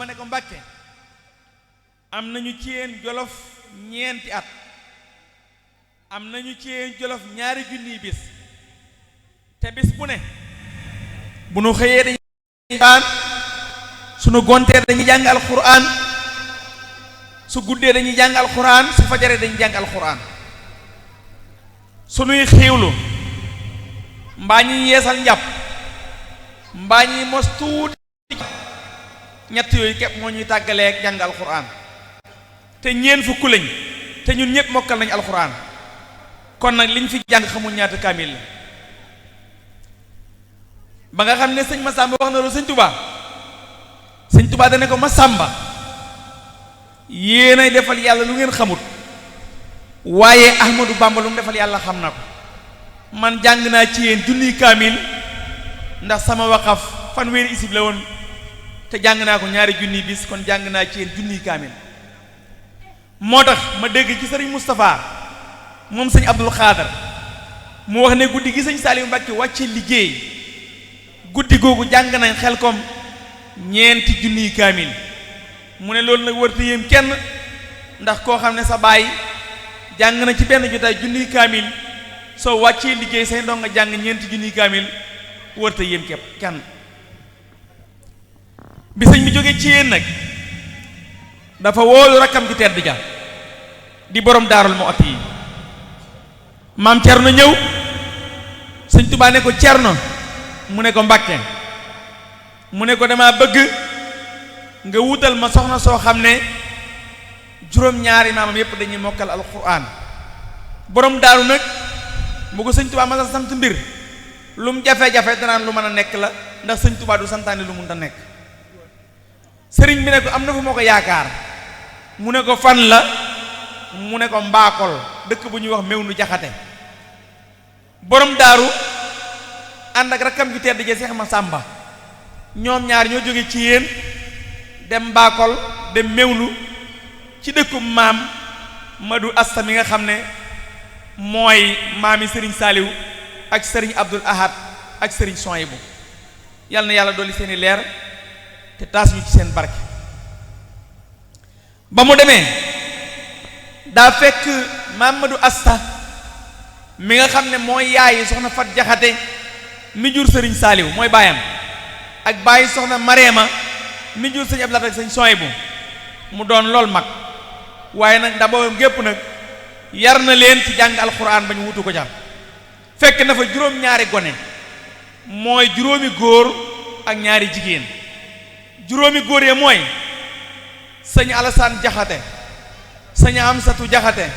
ma ne ko Mbàkke am nañu ci yéen Jolof ñeenti at am nañu ci yéen Jolof 2 junniy bis te bis bu ne bu nu xëyee dañuy alxuraan sunu gontee dañuy jàng alxuraan su guddee dañuy jàng alxuraan su fajaree dañuy jàng alxuraan sunuy xiiwlu mbaa ñuy yeesal njàpp mbaa ñuy mos tuuti ñett yooyu képp moo ñuy tàggalee ak jàng alxuraan te ñeen fukk lañ te ñun ñëpp mokkal nañ alxuraan kon nag liñ fi jàng xamul ñaata kaamil la ba nga xam ne sëñ Masamba wax na loolu sëñ Tuubaa dane ko Masamba yéenay defal yàlla lu ngeen xamut waaye Ahmadu Bamba lu mu defal yàlla xam na ko man jàng naa ci yéen junniy kaamil ndax sama waqaf fanweeri isib la woon te jàng naa ko 2 junniy bis kon jàng naa ci yéen junniy kaamil moo tax ma dégg ci sëriñ Moustapha moom sëñ Abdul Xaadar mu wax ne guddi gi sëñ Saaliwu Mbàkke wàcce liggéey guddi googu jàng nañ Xelkom 4 junniy kaamil mu ne loolu nag wërta yéem kenn ndax koo xam ne sa baay jàng na ci benn jotaay junniy kaamil soo wàccee liggéey say ndongo jàng 4 junniy kaamil wërta yéem képp kenn bi sëñ bi jógee ci yéen nag dafa woolu rakkam ju tedd ja di borom Daarul Muxti yi maam Cerno ñëw sëñ Tuubaa ne ko Cerno mu ne ko Mbàkke mu ne ko dama bëgg nga wutal ma soxna soo xam ne juróom-ñaari maamam yépp dañuy mokkal alxuraan borom daaru nag bu ko sëñ Tuubaa ma sa sant mbir lu mu jafe-jafe danaan lu mën a nekk la ndax sëñ Tuubaa du santaane lu mun ta nekk sëriñ bi ne ko am na fu ma ko yaakaar mu ne ko fan la mu ne ko Mbaakol dëkk bu ñuy wax mew nu jaxate borom daaru ànd ak rakkam ju tedd ja Seex Masamba ñoom ñaar ñoo jóge ci yéen dem Mbaakol dem mewnu ci dëkkum maam Madu Asta mi nga xam ne mooy maami sëriñ Saaliw ak sëriñ Abdul Ahad ak sëriñ Sohaybu yal na yàlla dolli seeni leer te taas ñu ci seen barke ba mu demee daa fekk maam Madu Asta mi nga xam ne mooy yaayi soxna Fat Jaxate mi jur sëriñ Saaliw mooy baayam ak bàyyi soxna Mareema mi jur sëñ Abdul Ahad ak sëñ Sohaybu mu doon lool mag waaye nag ndaboom gépp nag yar na leen ci jàng alxuraan ba ñu wutu ko ca fekk na fa juróom-ñaari gone mooy juróomi góor ak 2 jigéen juróomi góor yee mooy sëñ Alasaan Jaxate sëñ Amsatu Jaxate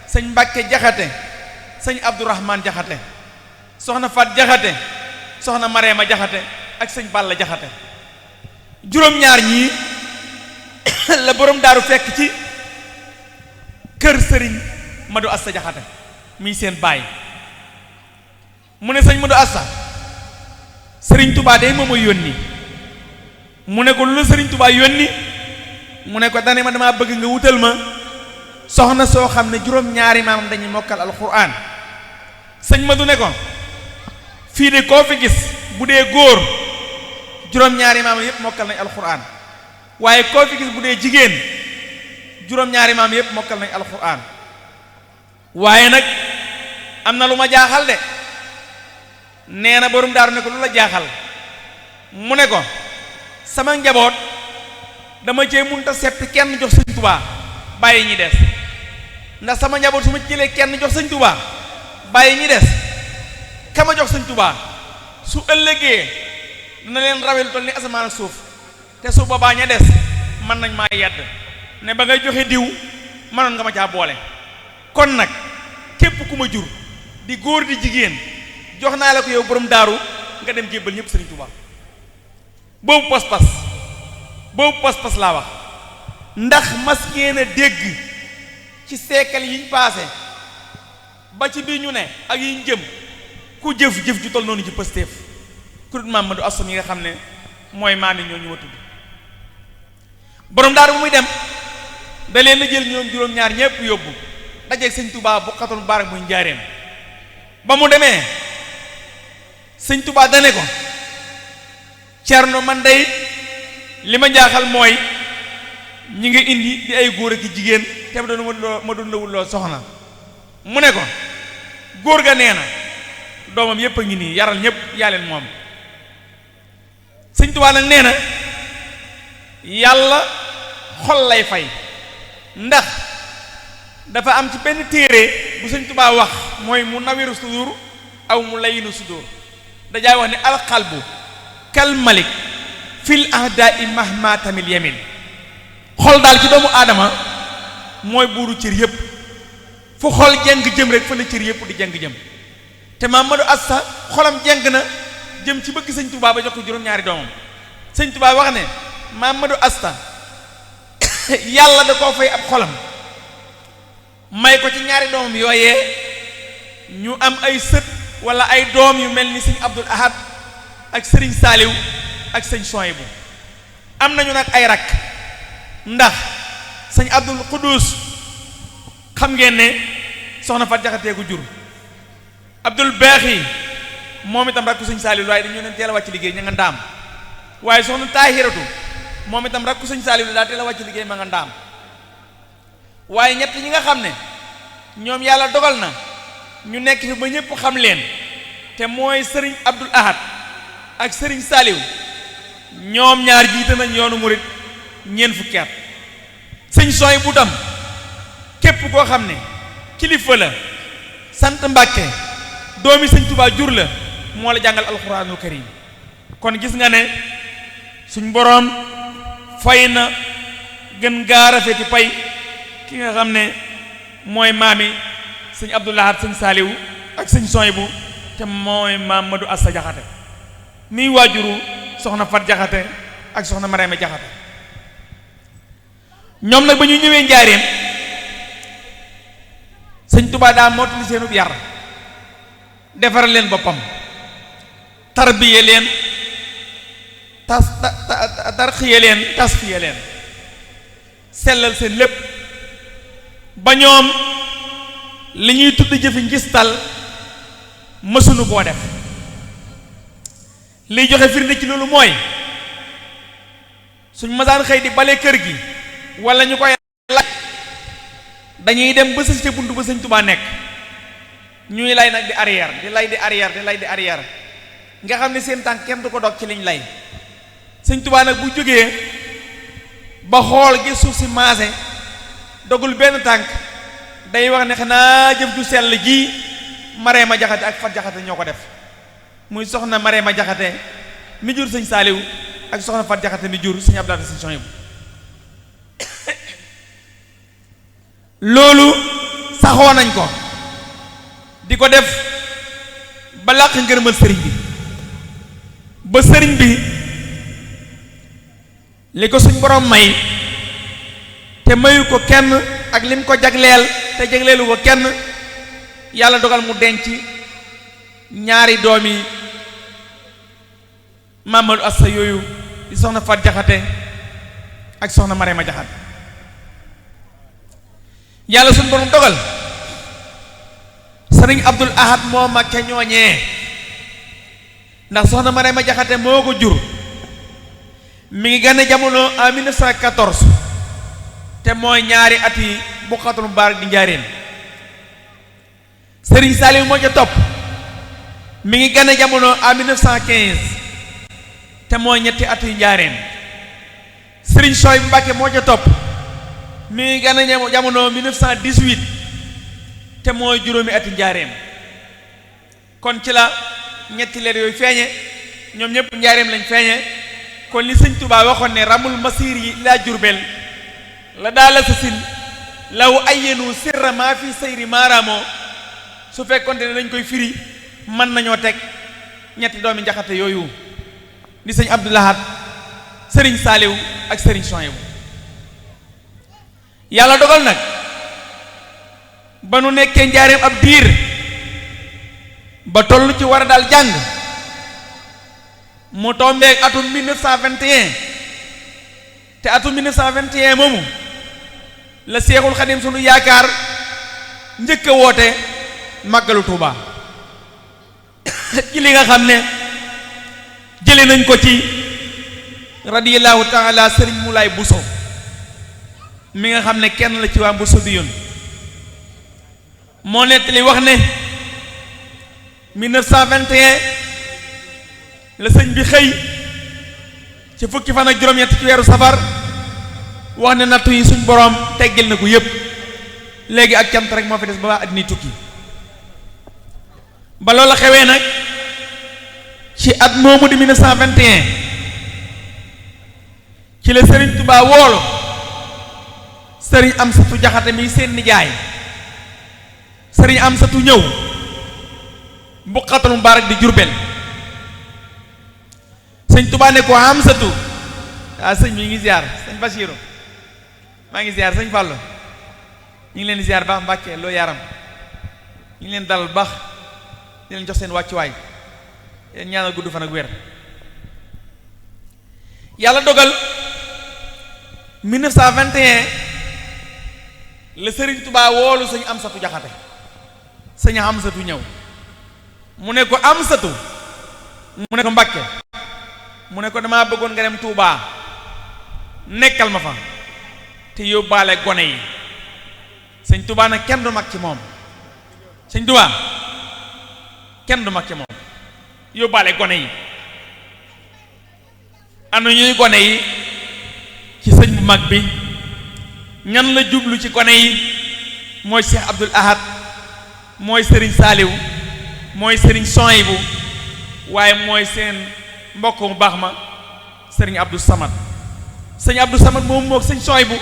sëñ Mbàkke Jaxate sëñ Abdourahman Jaxate soxna Fat Jaxate soxna Mareema Jaxate ak sëñ Balla Jaxate juróom-ñaar ñii la borom daaru fekk ci kër sëriñ Madu Asta Jaxate muy seen baay mu ne sëñ Madu Asta sëriñ Tubaa day mooma yónni mu ne ko lu la sëriñ Tubaa yónni mu ne ko dane ma damaa bëgg nga wutal ma soxna soo xam ne juróom-ñaari maamam dañuy mokkal alxuraan sëñ Madu ne ko fii de koo fi gis bu dee góor juróom-ñaari maamam yépp mokkal nañ alxuraan waaye koo fi gis bu dee jigéen juróom-ñaari maam yépp mokkal nañ alxuraan waaye nag am na lu ma jaaxal de nee na borom daaru ne ko lu la jaaxal mu ne ko sama njaboot dama cee munta seppi kenn jox sëñ Tubaa bàyyi ñi des ndax sama njaboot su ma jëlee kenn jox sëñ Tubaa bàyyi ñi des kama jox sëñ Tubaa su ëllëgee dina leen rawee lu toll ni asamaan ak suuf te su boobaa ña des mën nañ maa yedd ne ba ngay joxe diw mënoon nga ma caa boole kon nag képp ku ma jur di góor di jigéen jox naa la ko yow borom daaru nga dem jébbal ñëpp sëriñ Tuubaa boobu pas-pas laa wax ndax mas ngeen a dégg ci seekal yiñ paase ba ci bii ñu ne ak yiñ jëm ku jëf-jëf ju toll noonu ci pëstéef ku dut maam Madu Asta yi nga xam ne mooy maami ñoo ñu ma tudd borom daaru bu muy dem da leen a jël ñoom juróom-ñaar ñépp yóbbu dajeeg sëñ Tuubaa bu xatul baarak muy njaareem ba mu demee sëñ Tuubaa dane ko Cerno man day li ma jaaxal mooy ñi nga indi di ay góor ak jigéen te ma doon lawul soxna mu ne ko góor ga nee na doomam yépp a ngi nii yaral ñépp yaa leen moom. Sëñ Tuubaa nag nee na yàlla xol lay fay ndax dafa am ci benn téere bu Sëñ Tuubaa wax mooy mu nawiru sudur aw mu layinu sudur dajaay wax ne alxalbu kal malik fil ahdaai mahma tamil yamin xol daal ci doomu aadama mooy buuru cër yépp fu xol jeng jëm rek fa la cër yépp di jeng jëm te Mamadou Asta xolam jeng na jëm ci bëgg Sëñ Tuubaa ba jox ko juróom-ñaari doomam. Sëñ Tuubaa wax ne Mamadou Asta yàlla da koo fay ab xolam may ko ci ñaari doomam yooyee ñu am ay sët wala ay doom yu mel ni sëñ Abdul Ahad ak sëriñ Saaliw ak sëñ Soyibu am nañu nag ay rakk ndax sëñ Abdul Quddus xam ngeen ne soxna Fat Jaxate ko jur Abdul Baaxi moom itam rakku sëñ Saaliw waaye dañu leen teel a wàcc liggéey ña nga ndaam waaye soxna Taahiratu moom itam rakku sëñ Saaliw daa teel a wàcc liggéey ma nga ndaam waaye ñett ñi nga xam ne ñoom yàlla dogal na ñu nekk fi ba ñëpp xam leen te mooy sëriñ Abdul Ahad ak sëriñ Saaliw ñoom ñaar jiite nañ yoonu murit ñeent fukki at sëñ Sooy bu tam képp koo xam ne kilifa la sant Mbàkke doomi sëñ Tuubaa jur la moo la jàngal alxuraanul karim kon gis nga ne suñ boroom fay na gën gaa rafeti pay ki nga xam ne mooy maami sëñ Abdul Ahad sëñ Saaliw ak sëñ Soyibu te mooy Mamadou Asta Jaxate miy waajuru soxna Fat Jaxate ak soxna Marème Jaxate ñoom nag ba ñu ñëwee njaareem sëñ Tuubaa daa mottali seenub yar defaral leen boppam tarbiye leen tarxiye leen tasfiye leen sellal seen lépp ba ñoom li ñuy tudd jëfi ngistal mësunu koo def liy joxe firnde ci loolu mooy suñ masaan xëy di bale kër gi wala ñu koy laaj dañuy dem ba sës ca bunt ba sëñ Tuubaa nekk ñuy lay nag di arrière di lay di arrière di lay di arrière nga xam ne seen tànk kenn du ko dog ci liñ lay sëñ Tuubaa nag bu jógee ba xool gi suuf si maase dogul benn tànk day wax ne xanaa jëf ju sell ji Marème Jaxate ak Fat Jaxate ñoo ko def muy soxna Marème Jaxate mi jur sëñ Saaliw ak soxna Fat Jaxate mi jur sëñ Abdou Lahad sëñ Soyibu loolu saxoo nañ ko di ko def ba làq ngërëmal sëriñ bi ba sëriñ bi li ko suñ borom may te mayu ko kenn ak lim ko jagleel te jagleelu ko kenn yàlla dogal mu denc ñaari doomi Mamadou Asta yooyu di soxna Fat Jaxate ak soxna Marème Jaxate yàlla suñ borom dogal sëriñ Abdul Ahad moo mag ca ñooñee ndax soxna Marème Jaxate moo ko jur mi ngi gane jamono en 1914 te mooy ñaari at yi bu xatul mubaarak di njaaréen sëriñ Saaliw moo ca topp mi ngi gane jamono en 1915 te mooy ñetti at yu njaaréen sëriñ Soyibu Mbàkke moo ca topp mi ngi gane jamono 1918 te mooy juróomi ati njaareem kon ci la ñetti leer yooyu feeñe ñoom ñëpp njaareem lañ feeñe kon li sëñ Tuubaa waxoon ne ramul masir yi laa Jurbel la daala sa sin law ayyenu sirra maa fi sayri maaraamoo su fekkonte ne dañ koy firi mën nañoo teg ñetti doomi Jaxate yooyu di sëñ Abdul Ahad sëriñ Saaliw ak sëriñ Soyibu yàlla dogal nag ba nu nekkee njaareem ab diir ba toll ci war a daal jàng mu tombeek atum 1921 te atum 1921 moomu la Seexul Xadim sunu yaakaar njëkk a woote màggalu Tuuba ci li nga xam ne jële nañ ko ci radiyallahu taala sëriñ Moulay Bousso mi nga xam ne kenn la ci waa Bousso bi yoon moo nettali wax ne 1921 la sëñ bi xëy ci fukki fan ak juróom-ñett ci weeru safar wax ne nattu yi suñ boroom teggil na ko yépp léegi ak cant rek moo fi des ba waa àddina tukki ba loola xewee nag ci at moomu di 1921 ci la Serigne Touba woolu Serigne Amsatu Jaxate mi seen nijaay Serigne Amsatu ñëw Buqatul Mubarak di Jurbel sëñ Touba ne ko Amsatu sëñ bi ngi ziar sëñ Basiiru maa ngi ziar sëñ Fàllu ñu ngi leen ziar baax Mbàkke loo yaram ñu ngi leen dalal baax di leen jox seen wàccuwaay yéen ñaanal gudd fan ak wér yàlla dogal 1921 la Serigne Touba woolu sëñ Amsatu Jaxate sëñ Amsatu ñëw mu ne ko Amsatu mu ne ko Mbàkke mu ne ko damaa bëggoon nga dem Touba nekkal ma fa te yóbbaale gone yi sëñ Touba nag kenn du mag ci moom sëñ Touba kenn du mag ci moom yóbbaale gone yi anu ñuy gone yi ci sëñ bu mag bi ñan la jublu ci gone yi mooy Cheikh Abdoul Ahad mooy Serigne Saliou mooy Serigne Sohaybu waaye mooy seen mbokk mu baax ma Serigne Abdou Samad sëñ Abdou Samad moom mook sëñ Sohaybu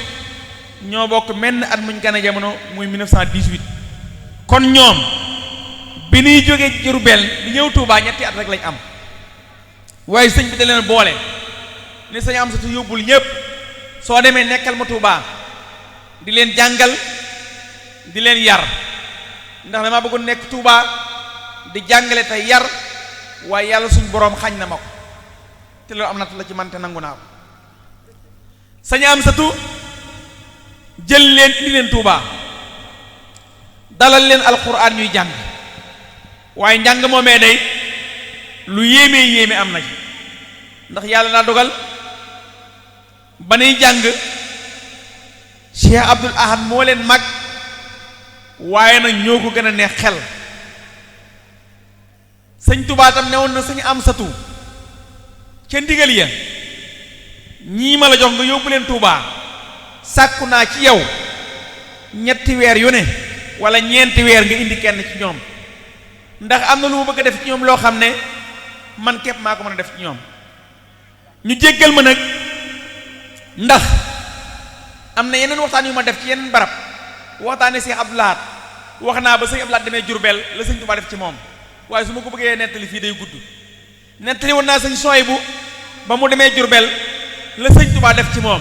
ñoo bokk menn at muñ gane jamono muy 1918 kon ñoom bi ñuy jógee Jurbel di ñëw Touba ñetti at rek lañ am waaye sëñ bi da leen boole ne sëñ Amsatu yóbbul ñépp soo demee nekkal ma Touba di leen jàngal di leen yar ndax dama bëggoon nekk Touba di jàngale te yar waaye yàlla suñ boroom xañ na ma ko te loolu am na la ci man te nangu naa ko sëñ Amsatu jël leen indi leen Touba dalal leen alxuraan ñuy jàng waaye njàng moomee day lu yéeme am na ci ndax yàlla daa dogal ba nuy jàng Cheikh Abdoul Ahad moo leen mag waaye nag ñoo ko gën a neex xel sëñ Touba tam newoon na sëñ Amsatu ca ndigal ya ñii ma la jox nga yóbbu leen Touba sàkku naa ci yow ñetti weer yu ne wala ñeenti weer nga indi kenn ci ñoom ndax am na lu ma bëgg a def ci ñoom loo xam ne man képp maa ko mën a def ci ñoom ñu jéggal ma nag ndax am na yeneen waxtaan yu ma def ci yeneen barab waxtaane Cheikh Abdoul Ahad wax naa ba sëñ Abdoul Ahad demee Jurbel la sëñ Touba def ci moom waaye su ma ko bëggee nettali fii day gudd nettali woon naa sëñ Sohaybu ba mu demee Jurbel la sëñ Touba def ci moom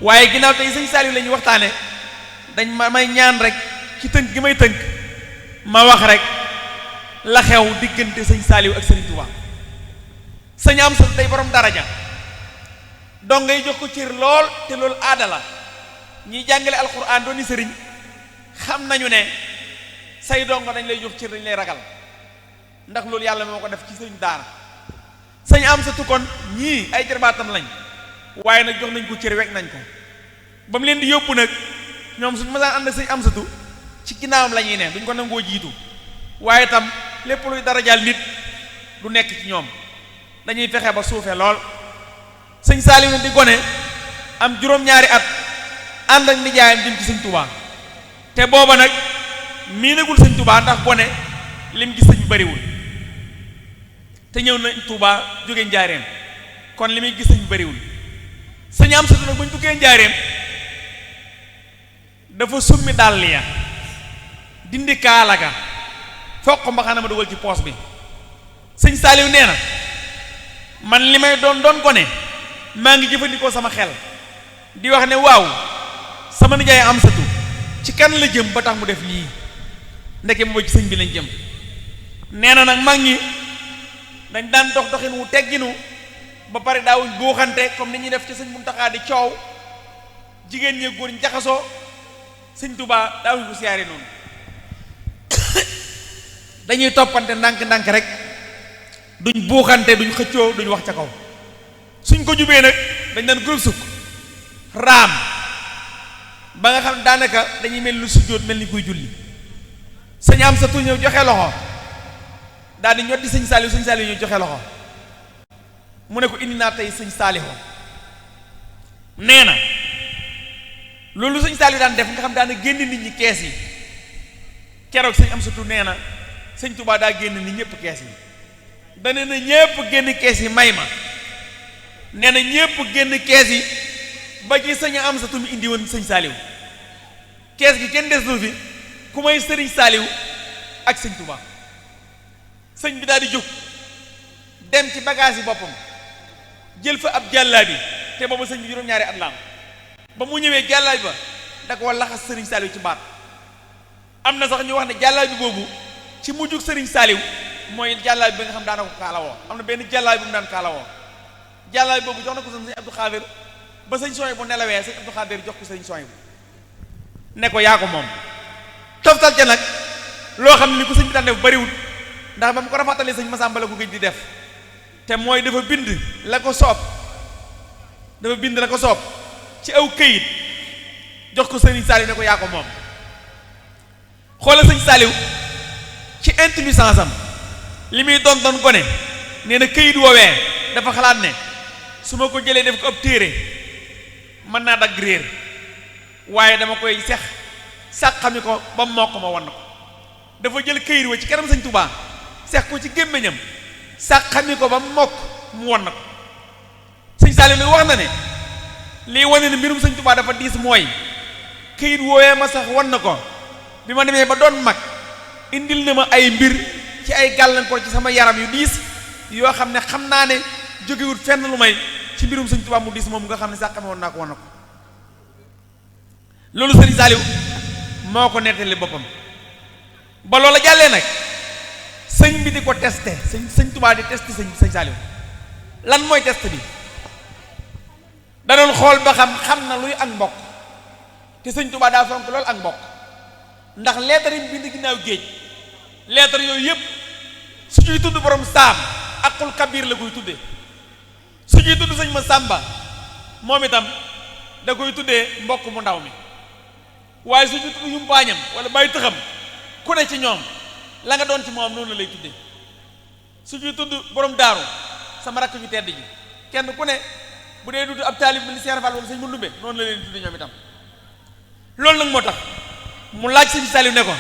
waaye ginnaaw tey sëñ Saliou la ñuy waxtaane dañ ma may ñaan rek ci tënk gi may tënk ma wax rek la xew diggante sëñ Saliou ak sëñ Touba sëñ Amsatu day borom daraja dong ngay jox ko cër lool te loolu aada la ñiy jàngale alxuraan dooni sëriñ xam nañu ne say dongo dañ lay jox cër dañ lay ragal ndax loolu yàlla moo ko def ci sëñ daara sëñ Amsatu kon ñii ay jarbaatam lañ waaye nag jox nañ ko cër wekk nañ ko ba mu leen di yóbbu nag ñoom suñu masaan ànd ak sëñ Amsatu ci ginnaawam la ñuy ne duñ ko nangoo jiitu waaye tam lépp luy darajaal nit du nekk ci ñoom dañuy fexe ba suufee lool sëñ Saliou di gone am juróom-ñaari at ànd ak nijaayam jëm ci sëñ Touba te booba nag miinagul sëñ Touba ndax gone lim gis sëñ bariwul te ñëw na Touba jóge njaareem kon li muy gis sëñ bariwul sëñ Amsatu nag bu ñu duggee njaareem dafa summi dàll ya dindi kaala ga foog ko mbaxana ma dugal ci poos bi sëñ Saliou nee na man li may doon gone maa ngi jëfandikoo sama xel di wax ne waaw sama nijaay Amsatu ci kan la jëm ba tax mu def lii ndeke booba ci sëñ bi lañ jëm nee na nag mag ñi dañ daan doxin wu tegginu ba pare daawuñ buuxante comme ni ñuy def ci sëñ Muntaxa di coow jigéen ñi góor ñi jaxasoo sëñ Touba daawuñ ko siyaare noonu dañuy toppante ndànk-ndànk rek duñ buuxante duñ xëccoo duñ wax ca kaw suñ ko jubee nag dañ daan groupe sukk raam ba nga xam daanaka dañuy mel lu sujjóot mel ni kuy julli sëñ am sa tu ñëw joxe loxo daal di ñoddi sëñ Saaliw ñëw joxe loxo mu ne ko indi naa tey sëñ Saaliw nee na loolu sëñ Saaliw daan def nga xam daana génn nit ñi kees yi keroog sëñ am sa tu nee na sëñ Tuubaa daa génn nit ñëpp kees yi dana na ñëpp génn kees yi may ma nee na ñëpp génn kees yi ba ci sëñ am sa tu mu indi woon sëñ Saaliw kees gi kenn des lu fi ku may sëriñ Saaliw ak sëñ Tuubaa sëñ bi daal di jóg dem ci bagage yi boppam jël fa ab jàllaabi te boobu sëñ bi juróom-ñaari at la am ba mu ñëwee jàllaabi ba da ko laxas sëriñ Saaliw ci baat am na sax ñu wax ne jàllaabi boobu ci mujjug sëriñ Saaliw mooy jàllaabi bi nga xam daana ko kaalawoo am na benn jàllaabi bu mu daan kaalawoo jàllaabi boobu jox na ko sëñ Abdou Xaadir ba sëñ Sooy bu nelawee sëñ Abdou Xaadir jox ko sëñ Sooy bu ne ko yaa ko moom toftal ca nag loo xam ne li ko sëñ bi daan def bariwul ndax ba mu ko rafetalee sëñ Masamba la ko gëj di def te mooy dafa bind la ko soob ci aw këyit jox ko sëriñ Saaliw ne ko yaa ko moom xoolal sëñ Saaliw ci intelligence am li muy doon gone nee na këyit woowee dafa xalaat ne su ma ko jëlee def ko ab téere mën naa dagg réer waaye dama koy sax xami ko ba mokk ma wan ko dafa jël këyit wa ci kanam sëñ Tuubaa sex ko ci gémmiñam sax xami ko ba mokk mu wan ko sëñ Saaliw nag wax na ne lii wane ne mbirum sëñ Tuubaa dafa diis mooy këyit woowee ma sax wan na ko bi ma demee ba doon mag indil na ma ay mbir ci ay gàllankoor ci sama yaram yu diis yoo xam ne xam naa ne jógewut fenn lu may ci mbirum sëñ Tuubaa mu diis moom nga xam ne sax xame woon naa ko wan na ko loolu sëriñ Saaliw moo ko nettali boppam ba loola jàllee nag sëñ bi di ko testé sëñ Tuubaa di testé sëñ Saaliw lan mooy test bi da doon xool ba xam na luy ak mbokk te sëñ Tuubaa daa fonk loolu ak mbokk ndax leetar yi bind ginnaaw géej leetar yooyu yëpp su ñuy tudd borom saam aqul kabir la koy tuddee su ñuy tudd sëñ ma sàmba moom itam da koy tuddee mbokk mu ndaw mi waaye su ñuy tudd yumpaañam wala bàyyi tëxam ku ne ci ñoom la nga doon ci moom noonu la lay tuddee su ñuy tudd borom daaru sama rakk ju tedd ji kenn ku ne bu dee dudd ab taalib bi li Seex Faal wala sëñ mu ndumbe noonu la leen tuddee ñoom itam loolu nag moo tax mu laaj sëñ Saaliw ne ko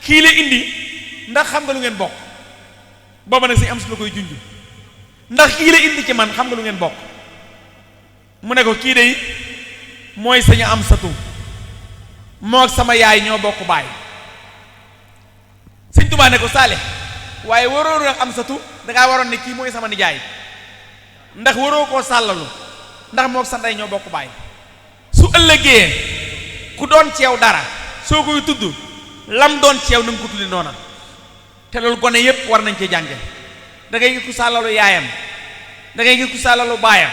kii la indi ndax xam nga lu ngeen bokk booba nag sëñ am su la koy junj ndax kii la indi ci man xam nga lu ngeen bokk mu ne ko kii de mooy sëñ am satu moo ak sama yaay ñoo bokk baay sëñ Tuubaa ne ko Saale waaye waroon nag am satu dangaa waroon ne kii mooy sama nijaay ndax waroo koo sàllalu ndax moo ak sa ndey ñoo bokk baay su ëllëgee ku doon ceew dara soo koy tudd lam doon ceew na nga ko tuddi noona te loolu gone yépp war nañ cee jànge da ngay gis ku sàllalu yaayam da ngay gis ku sàllalu baayam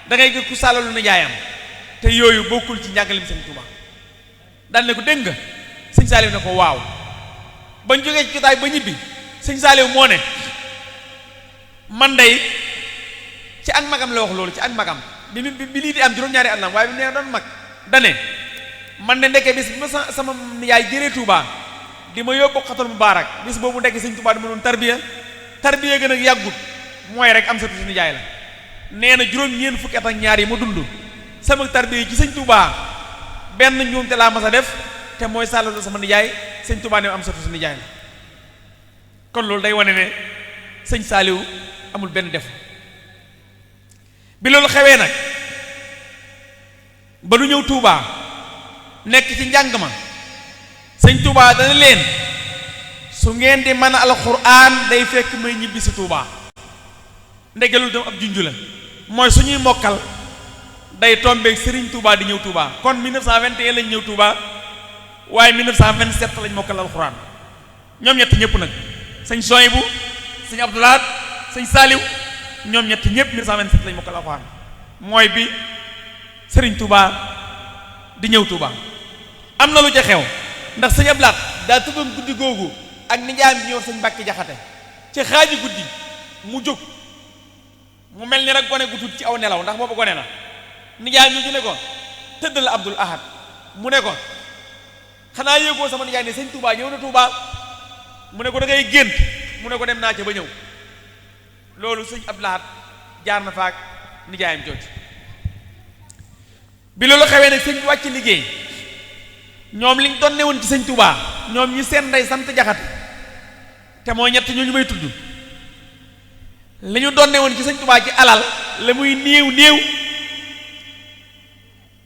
da ngay gis ku sàllalu nijaayam te yooyu bokkul ci njàngalim sëñ Tuubaa dal ne ko dégg nga sëñ Saaliw ne ko waaw bañ jógee ci jotaay ba ñibbi sëñ Saaliw moo ne man day ci ak magam la wax loolu ci ak magam bi lii di am juróom-ñaari at la waaye bi nee doon mag dane man de ndekke bis bi ma sama yaay jëree Touba di ma yóbbu xatul mubaarak bis boobu ndekk sëñ Touba dama doon tarbiya gën a yàggut mooy rek am sa tuuti nijaay la nee na juróom-ñeent fukki at ak ñaar yi ma dund sama tarbiya ci sëñ Touba benn njuumte laa mas a def te mooy sàllalu sama nijaay sëñ Touba ne am sa tuuti nijaay la kon loolu day wane ne sëñ Saaliw amul benn def bi loolu xewee nag ba lu ñëw Touba nekk ci njàng ma sëñ Touba dana leen su ngeen di mën a alxuraan day fekk may ñibbi si Touba ndegelul dem ab junju la mooy suñuy mokkal day tombeeg Serigne Touba di ñëw Touba kon 1921 lañ ñëw Touba waaye 1927 lañ mokkal alxuraan ñoom ñett ñëpp nag sëñ Soyibu sëñ Abdoulaat sëñ Saaliw ñoom ñett ñëpp 1927 lañ mokkal alxuraan mooy bi Serigne Touba di ñëw Touba am na lu ca xew ndax sëñ Abdoulaat daa tëddoon guddi googu ak nijaayam bi ñëw sëñ Mbàkke Jaxate ci xaaji guddi mu jóg mu mel ni rek gone gu tuut ci aw nelaw ndax boobu gone la nijaay ñu ne ko tëddal Abdul Ahad mu ne ko xanaa yéegoo sama nijaay ne sëñ Touba ñëw na Touba mu ne ko da ngay gént mu ne ko dem naa ca ba ñëw loolu sëñ Abdul Ahad jaar na faak nijaayam jooju bi loolu xewee nag sëñ bi wàcc liggéey ñoom liñ doon newoon ci sëñ Touba ñoom ñi seen ndey sant Jaxate te mooy ñett ñooñu may tudd li ñu doon newoon ci sëñ Touba ci alal la muy néew néew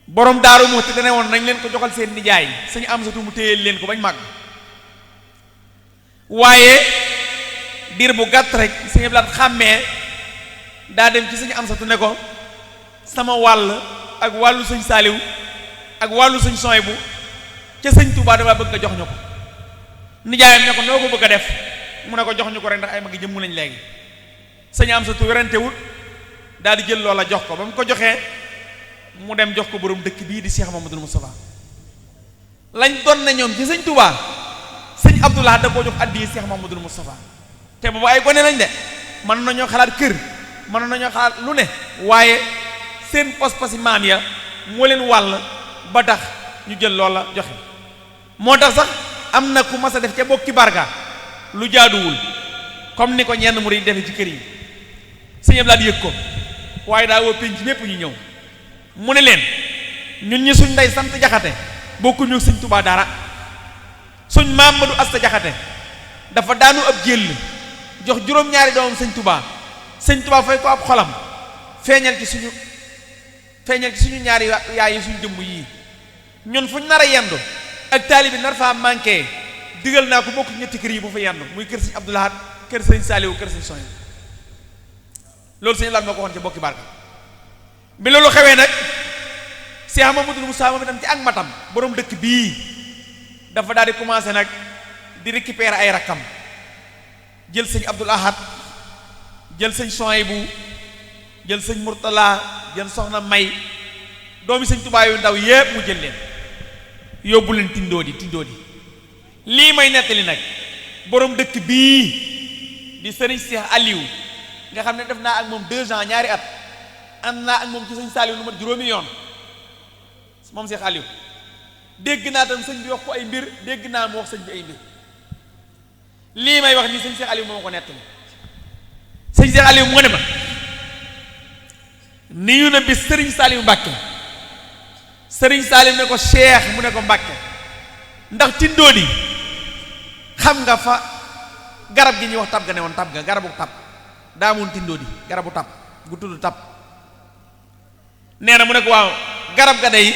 borom Daaru Muxti dane woon nañ leen ko joxal seen nijaay sëñ Amsatu mu téyeel leen ko bañ màgg waaye diir bu gàtt rek sëñ Ablaat xàmmee daa dem ci sëñ Amsatu ne ko sama wàll ak wàllu sëñ Saaliw ak wàllu sëñ Sohaybu ca sëñ Touba dama bëgg nga jox ñu ko nijaayam ne ko noo ko bëgg a def mu ne ko jox ñu ko rek ndax ay mag jëmm lañ léegi sëñ Amsatu werantewut daal di jël loola jox ko ba mu ko joxee mu dem jox ko borom dëkk bii di Cheikh Mamadou Moustapha lañ doon na ñoom ci sëñ Touba sëñ Abdoulaye da koo jox addi Cheikh Mamadou Moustapha te boobu ay gone lañ de mën nañoo xalaat kër mën nañoo xalaat lu ne waaye seen pas-pasi maam ya moo leen wàll ba tax ñu jël loola joxe moo tax sax am na ku mas a def ca bokki barga lu jaaduwul comme ni ko ñenn mu di defe ci kër yi sëñ Abdoulaye yëg ko waaye daa woo penc mépp ñu ñëw mu ne leen ñun ñi suñ ndey sant Jaxate bokkuñu sëñ Touba dara suñ Mamadou Asta Jaxate dafa daanu ab jël jox juróom-ñaari doomam sëñ Touba fay ko ab xolam feeñal ci suñu ñaari yaay yi suñu jëmb yii ñun fuñ nar a yendu ak taalibi nar faa manqué digal naa ko bokk ñetti kër yi bu fa yendu muy kër sëñ Abdou Lahad kër sëñ Saliou kër sëñ Sohaybu loolu sëñ Laat moo ko waxoon ci bokki barka bi loolu xewee nag Cheikh Mamadou Moussa moom itam ci ak matam borom dëkk bii dafa daal di commencé nag di récupérer ay rakkam jël sëñ Abdul Ahad jël sëñ Sohaybu jël sëñ Murtala jël soxna May doomi sëñ Touba yu ndaw yépp mu jël leen yóbbu leen tindoodi lii may nettali nag borom dëkk bii di sëriñ Cheikh Aliou nga xam ne def naa ak moom 2 ans ñaari at ànd naa ak moom ci sëñ Saliou lu mat juróomi yoon moom Cheikh Aliou dégg naa tam sëñ bi wax ko ay mbir dégg naa mu wax sëñ bi ay mbir lii may wax nii sëñ Cheikh Aliou moo ko nettali sëñ Cheikh Aliou moo ne ma niyu na bis sëriñ Saliou Mbàkke sëriñ Saliou ne ko Cheikh mu ne ko Mbàkke ndax tindoodi xam nga fa garab gi ñuy wax tab ga ne woon tab ga garabu tab daa amoon tindoodi garabu tab gu tudd tab nee na mu ne ko waaw garab ga day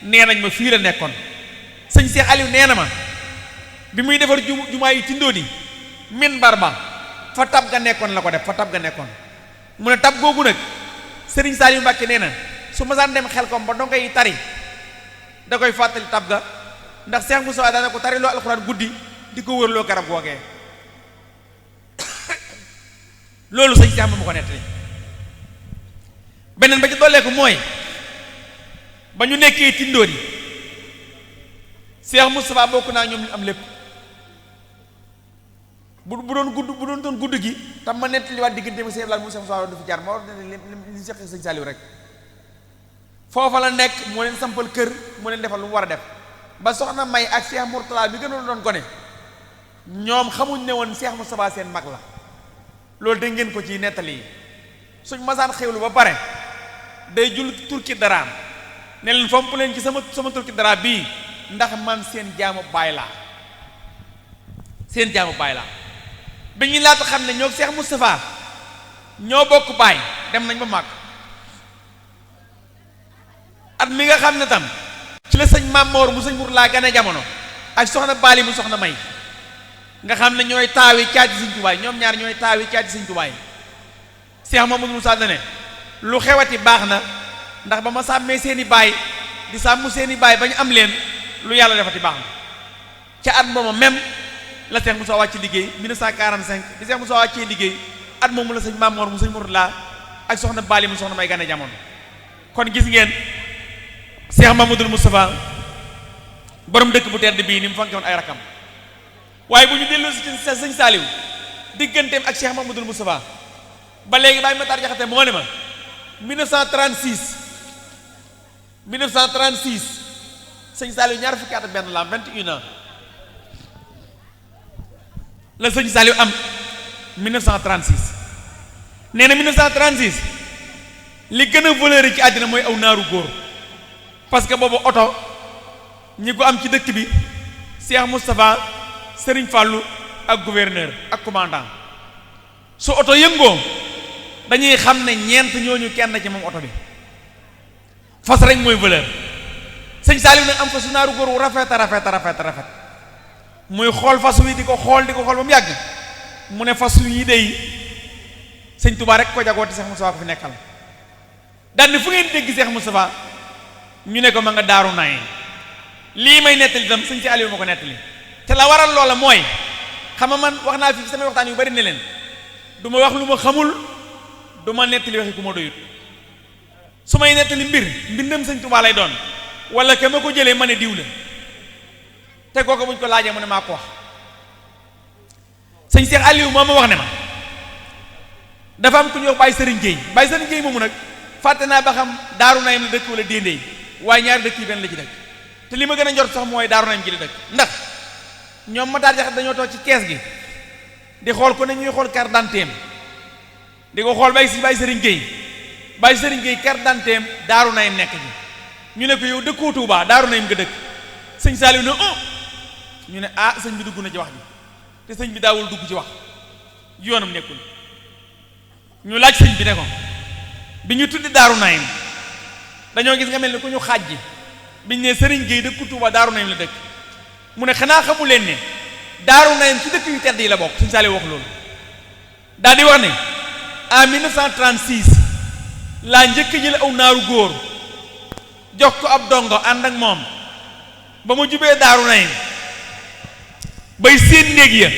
nee nañ ma fii la nekkoon sëñ Cheikh Aliou nee na ma bi muy defar jumaa yi tindoodi minbar ba fa tab ga nekkoon la ko def fa tab ga nekkoon mu ne tab googu nag sëriñ Saliou Mbàkke nee na su ma saan dem xel kom ba dongo yi tari da koy fàttali tab ga ndax Cheikh Moussa daana ko tari loo alxuraan guddi di ko wërloo garab googee loolu sëñ Cheikh ma ko nettali beneen ba ci dolleeku mooy ba ñu nekkee tindoodi Cheikh Moustapha bokk naa ñoom ñu am lépp bu doon gudd gi tam ma nettaliwaat diggante ma Cheikh Laat mu Cheikh Moustapha du fi jaar ma war li Cheikh sëñ Saliou rek foofa la nekk moo leen sampal kër moo leen defal lu mu war a def ba soxna May ak Cheikh Mourtala bi gënoon doon gone ñoom xamuñ ne woon Cheikh Moustapha seen mag la loolu dégg ngeen ko ci nettali yi suñ masaan xewlu ba pare day jul turki daraam ne leen fomp leen ci sama turki dara bii ndax man seen jaamu baay laa bi ñu laata xam ne ñoo Cheikh Moustapha ñoo bokk baay dem nañ ba màgg at mi nga xam ne tam ci la sëñ Mamor mu sëñ Mour laa gane jamono ak soxna Bali mu soxna May nga xam ne ñooy taawi caaci sëñ Tuubaa ñoom ñaar ñooy taawi caaci sëñ Tuubaa Cheikh Mamadou Moussa ne lu xewati baax na ndax ba ma sàmmee seeni baay di sàmm seeni baay ba ñu am leen lu yàlla defati baax na ca at mooma même la Cheikh Moussa wàcc liggéey 1945 di Cheikh Moussa wàccee liggéey at moomu la sëñ Mamor mu sëñ Mour laa ak soxna Bali mu soxna May gane jamono kon gis ngeen Cheikh Mamadou Moustapha borom dëkk bu tedd bii ni mu fonke woon ay rakam waaye bu ñu delloo si ci sëñ Saliou digganteem ak Cheikh Mamadou Moustapha ba léegi Baye Matar Jaxate moo ne ma 1936 sëñ Saliou ñaar fukki at ak benn la am 21 ans la sëñ Saliou am 1936 nee na 1936 li gën a valeur ci àddina mooy aw naaru góor parce que boobu oto ñi ko am ci dëkk bi Cheikh Moustapha Serigne Fallou ak gouverneur ak commandant su oto yëngoo dañuy xam ne ñeent ñooñu kenn ci moom oto bi fas rek mooy valeur sëñ Saliou nag am fa su naaru góor wu rafet muy xool fas wi di ko xool ba mu yàgg mu ne fas yi dey sëñ Touba rek ko jagooti Cheikh Moustapha ko fi nekkal daal ni fu ngeen dégg Cheikh Moustapha ñu ne ko ma nga daaru naay lii may nettali itam sëñ si Aliou ma ko nettali te la waral loola mooy xam nga man wax naa fi samay waxtaan yu bari ne leen du ma wax lu ma xamul du ma nettali waxi ku ma doyut su may nettali mbindam sëñ Touba lay doon wala ke ma ko jëlee ma ne diw la te kooku buñ ko laajee mu ne maa ko wax sëñ Cheikh Aliou moo ma wax ne ma dafa am ku ñuy wax Baye Serigne Gueye moomu nag fàtte naa ba xam Daaru Naym la dëkk wala Déndéy waaye ñaari dëkk yi benn la ci dëkk te li ma gën a njort sax mooy Daaru Naym ji la dëkk ndax ñoom Matar Jaxate dañoo toog ci kees gi di xool ko ne ñuy xool carte d'identité di ko xool Baye Serigne Gueye carte d'identité Daaru Naym nekk ji ñu ne ko yow dëkkoo Touba Daaru Naym nga dëkk sëñ Saliou ne ñu ne sëñ bi dugg na ci wax ji te sëñ bi daawul dugg ci wax yoonam nekkul ñu laaj sëñ bi ne ko bi ñu tuddi Daaru Naym dañoo gis nga mel ni ku ñu xaaj ji biñ ne Serigne Gueye dëkku Touba Daaru Naym la dëkk mu ne xanaa xamu leen ne Daaru Naym ci dëkk yu tedd yi la bokk sëñ Saliou wax loolu daal di wax ne en 1936 laa njëkk jël aw naaru góor jox ko ab dongo ànd ak moom ba ma jubee Daaru Naym bay seen néeg ya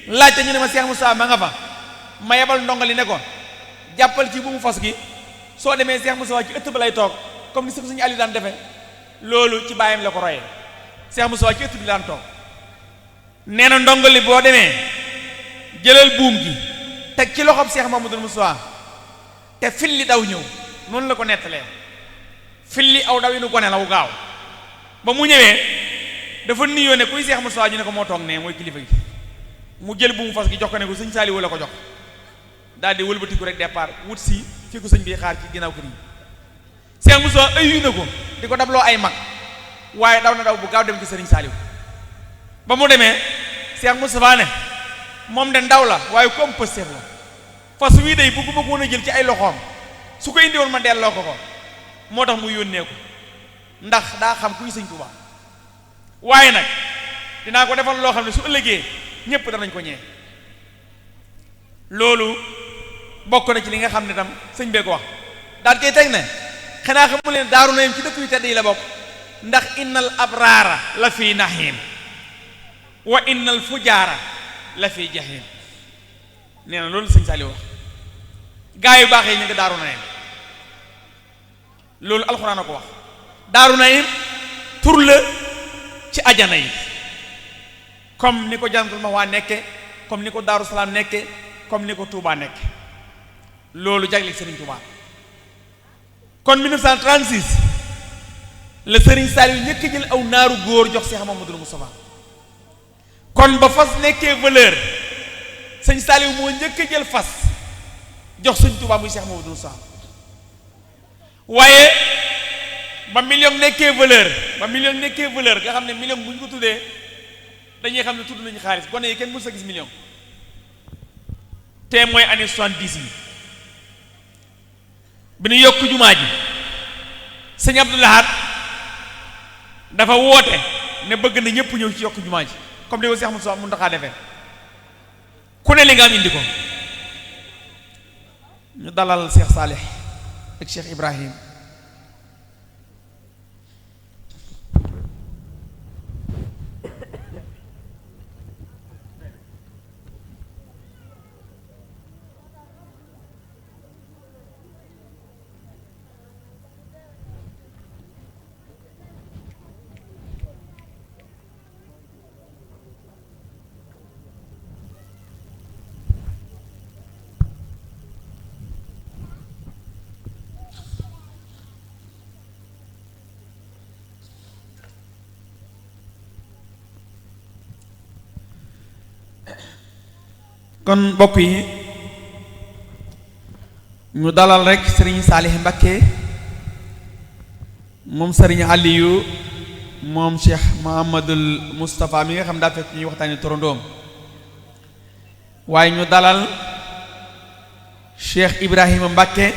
laajte ñu ne ma Cheikh Moussa ma nga fa ma yebal ndongo li ne ko jàppal ci bu mu fas gi soo demee Cheikh Moussa ci ëtt ba lay toog comme ni suñu Aliou daan defee loolu ci bàyyam la ko royee Cheikh Moussa ci ëtt bi daan toog nee na ndongo li boo demee jëlal buum gi teg ci loxob Cheikh Mamadou Moussa te fil li daw ñëw noonu la ko nettalee fil li aw daw yi nu gone la wu gaaw ba mu ñëwee dafa nuyoo ne kuy Cheikh Moussa ñu ne ko moo toog ne mooy kilifa gi mu jël buumu fas gi jox ko ne ko sëñ Saliou la ko jox daal di wëlbatiku rek départ wut si fi ko sëñ bi xaar ci ginnaaw kër yi Cheikh Moussa ayu na ko di ko dabloo ay mag waaye daw na daw bu gaaw dem ci sëriñ Saliou ba mu demee Cheikh Moussa ne moom de ndaw la waaye ku am pësteef la fas wii day bëgg woon a jël ci ay loxoom su ko indi woon ma delloo ko moo tax mu yónnee ko ndax daa xam kuy sëñ Touba waaye nag dinaa ko defal loo xam ne su ëllëgee ñépp danañ ko ñee loolu bokk na ci li nga xam ne tam sëñ bee ko wax daal koy teg ne xanaa xamu leen Daaru Naym ci dëkk yu tedd yi la bokk ndax innal abraara la fi nahim wa innal fujaara la fi jahim nee na loolu sëñ Saliou wax gaa yu baax yi ñu ngi Daaru Naym loolu alxuraan a ko wax Daaru Naym tur la ci ajana yi comme ni ko Jannatul Mahwa nekke comme ni ko Daaru Salaam nekke comme ni ko Touba nekke loolu jagleel Serigne Touba kon 1936 la Serigne Saliou ñëkk jël aw naaru góor jox Cheikh Mamadou Moustapha kon ba fas nekkee valeur sëñ Saliou moo njëkk jël fas jox Serigne Touba muy Cheikh Mamadou Moustapha waaye ba million nekkee valeur nga xam ne million bu ñu ko tuddee dañuy xam ne tudd nañu xaalis gone yi kenn mësu sa gis million te mooy année 70 yi bi ñu yokk jumaa ji sëñ Abdou Lahad dafa woote ne bëgg na ñëpp ñëw ci yokk jumaa ji comme ni ko Cheikh Moussa Mountakha defee ku ne li nga am indi ko ñu dalal Cheikh Saleh ak Cheikh Ibrahim kon mbokk yi ñu dalal rek sëriñ Saalih Mbacké moom sëriñ Aliyu moom Cheikh Mouhamadul Moustapha mi nga xam daa fekk ñuy waxtaani torondoom waaye ñu dalal Cheikh Ibrahima Mbacké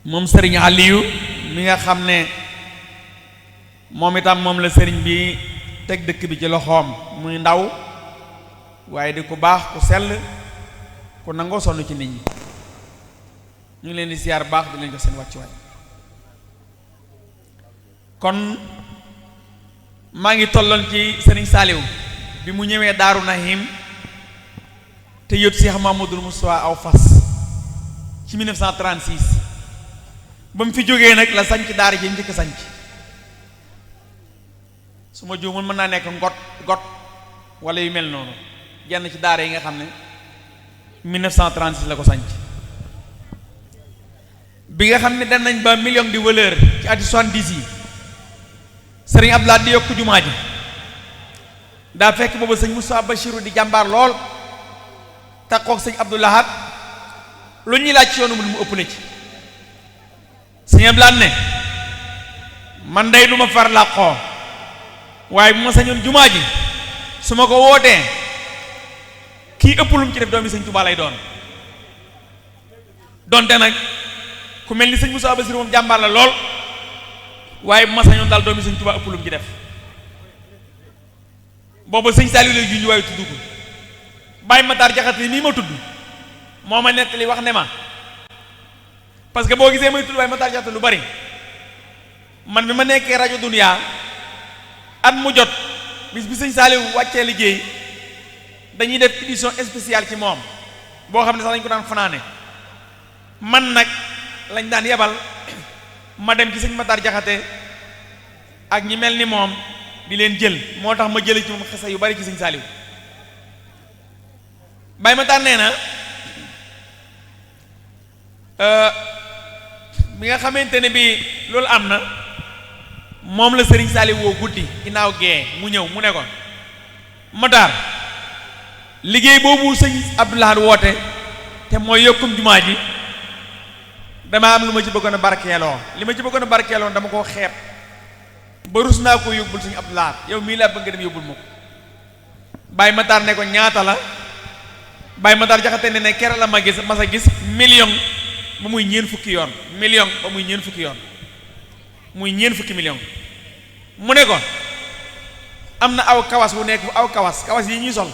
moom sëriñ Aliyu mi nga xam ne moom itam moom la sëriñ bi teg dëkk bi ci loxoom muy ndaw waaye di ku baax ku sell ku nangoo sonn ci nit ñi ñu ngi leen di siyaar baax di leen jox seen wàccuwaay kon maa ngi tolloon ci sëriñ Saaliw bi mu ñëwee Daaru Nahim te yót Cheikh Mamadou Moustapha aw fas ci 1936 ba mu fi jógee nag la sanc daara ji njëkk sanc su ma juumul mën naa nekk got wala yu mel noonu jenn ci daara yi nga xam ne 1936 la ko sanc bi nga xam ne dem nañ ba million di valeur ci ati 70 yi sëriñ Abdoulaye di yokk jumaa ji daa fekk booba sëñ Moussa Bachirou di jàmbaar lool takkook sëñ Abdoulahat lu ñuy laaj ci yoonu mu ëpp na ci sëñ Abdoulaye ne man day du ma far làqoo waaye bu ma sañoon jumaa ji su ma ko wootee kii ëpp lu mu ci def doomi sëñ Touba lay doon donte nag ku mel ni sëñ Moussa Bachirou moom jàmbaar la lool waaye bu ma sañoon daal doomi sëñ Touba ëpp lu mu ci def booba sëñ Saliou lay juñu waaye tudd ko Baye Matar Jaxate nii ma tudd moo ma nettali wax ne ma parce que boo gisee may tudd Baye Matar Jaxate lu bari man bi ma nekkee rajo Dunia at mu jot bis bi sëñ Saliou wàccee liggéey dañuy def édition spéciale ci moom boo xam ne sax lañ ko daan fanaane man nag lañ daan yebal ma dem ci sëñ Matar Jaxate ak ñi mel ni moom di leen jël moo tax ma jële ci moom xese yu bari ci sëñ Saliou Baye Matar nee na bi nga xamante ne bi loolu am na moom la sëriñ Saliou woo guddi ginnaaw gee mu ñëw mu ne ko Matar liggéey boobu sëñ Abdoulaye woote te mooy yokkum jumaa ji dama am lu ma ci bëggoon a barkeeloo li ma ci bëggoon a barkeeloo dama koo xeeb ba rus naa ko yóbbul sëñ Abdoulaye yow mii laa bëgg nga dem yóbbul ma ko Baye Matar ne ko ñaata la Baye Matar Jaxate ne kere la ma sa gis million ba muy ñeen fukki yoon million ba muy ñeen fukki yoon muy ñeen fukki million mu ne ko am na aw kawas wu nekk aw kawas yi ñuy sol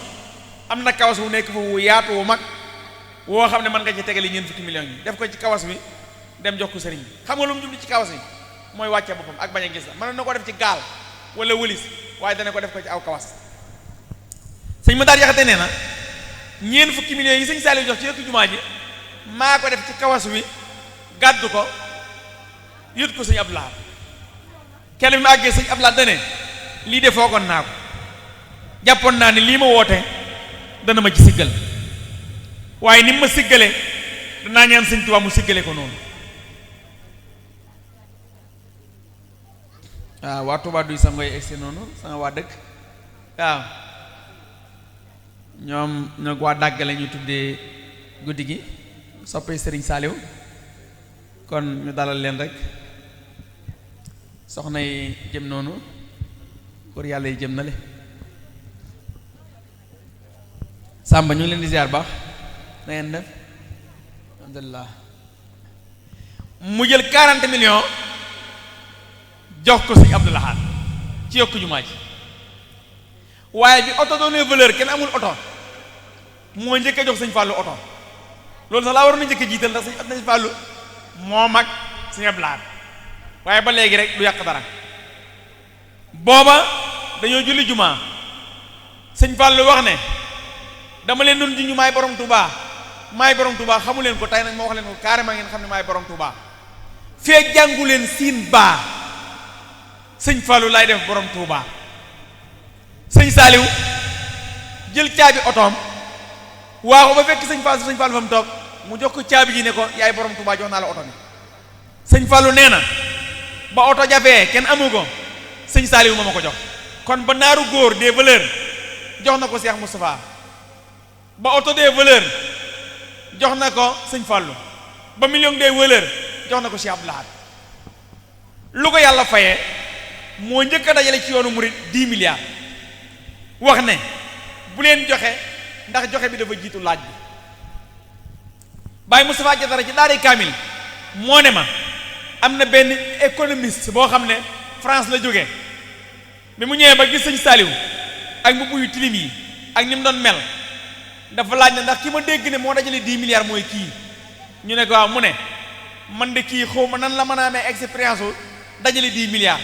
am na kawas wu nekk fa wu yaatu wu mag woo xam ne mën nga ci tegale ñeen fukki million yi def ko ci kawas bi dem jox ko sëriñ bi xam nga lu mu jubli ci kawas yi mooy wàcce boppam ak bañ a gis la mën na ko def ci gaal wala wëlis waaye dana ko def ko ci aw kawas sëñ Matar Jaxate nee na ñeen fukki millions yi sëñ Saliou jox ci yëkk jumaa ji maa ko def ci kawas wi gàddu ko yët ko sëñ Abdoulaye kenn bi ma àggee sëñ Abdoulaye dane lii de foogoon naa ko jàppoon naa ne lii ma woote dana ma ci siggal waaye ni ma siggale danaa ñaan sëñ Tuubaa mu siggale ko noonu waaw waa Tuubaa duy sa ngoy egsi noonu sama waa dëkk waaw ñoom ñoo waa dàggale ñu tuddee guddi gi soppee sëriñ Saliou kon ñu dalal leen rek soxna yi jëm noonu pour yàlla yi jëm na le Samba ñu ngi leen di ziar baax na ngeen def alhamdulillah mu jël 40 millions jox ko sëñ Abdou Lahad ci yokk jumaa ji waaye bi oto doonee valeur kenn amul oto moo njëkk a jox sëñ Fallou oto loolu sax laa waroon na njëkk a jiital ndax sëñ Fallou moo mag sëñ Abdou Lahad waaye ba léegi rek du yàq dara booba dañoo julli jumaa sëñ Fallou wax ne dama leen doon junj maay borom Touba xamu leen ko tey nag ma wax leen ko carrément ngeen xam ne maay borom Touba feek jàngu leen siin baa sëñ Fallou laay def borom Touba sëñ Saliou jël caabi otoom waaxu ba fekk sëñ Fallou fa mu toog mu jox ko caabi ji ne ko yaay borom Touba jox naa la oto bi sëñ Fallou nee na ba oto jafee kenn amu ko sëñ Saliou ma ko jox kon ba naaru góor des valeurs jox na ko Cheikh Moustapha ba auto des valeurs jox na ko sëñ Fallou ba million des valeurs jox na ko Cheikh Abdou Lahad lu ko yàlla fayee moo njëkk a dajale ci yoonu murid 10 milliards wax ne bu leen joxe ndax joxe bi dafa jiitu laaj bi Baye Moustapha Diatara ci daara kaamil moo ne ma am na benn économiste boo xam ne France la jógee bi mu ñëwee ba gis sëñ Saliou ak mbubb yu tilim yi ak ni mu doon mel dafa laaj ne ndax ki ma dégg ne moo dajale 10 milliards mooy kii ñu ne ko waaw mu ne man de kii xaw ma nan la mën a amee expérience u dajale 10 milliards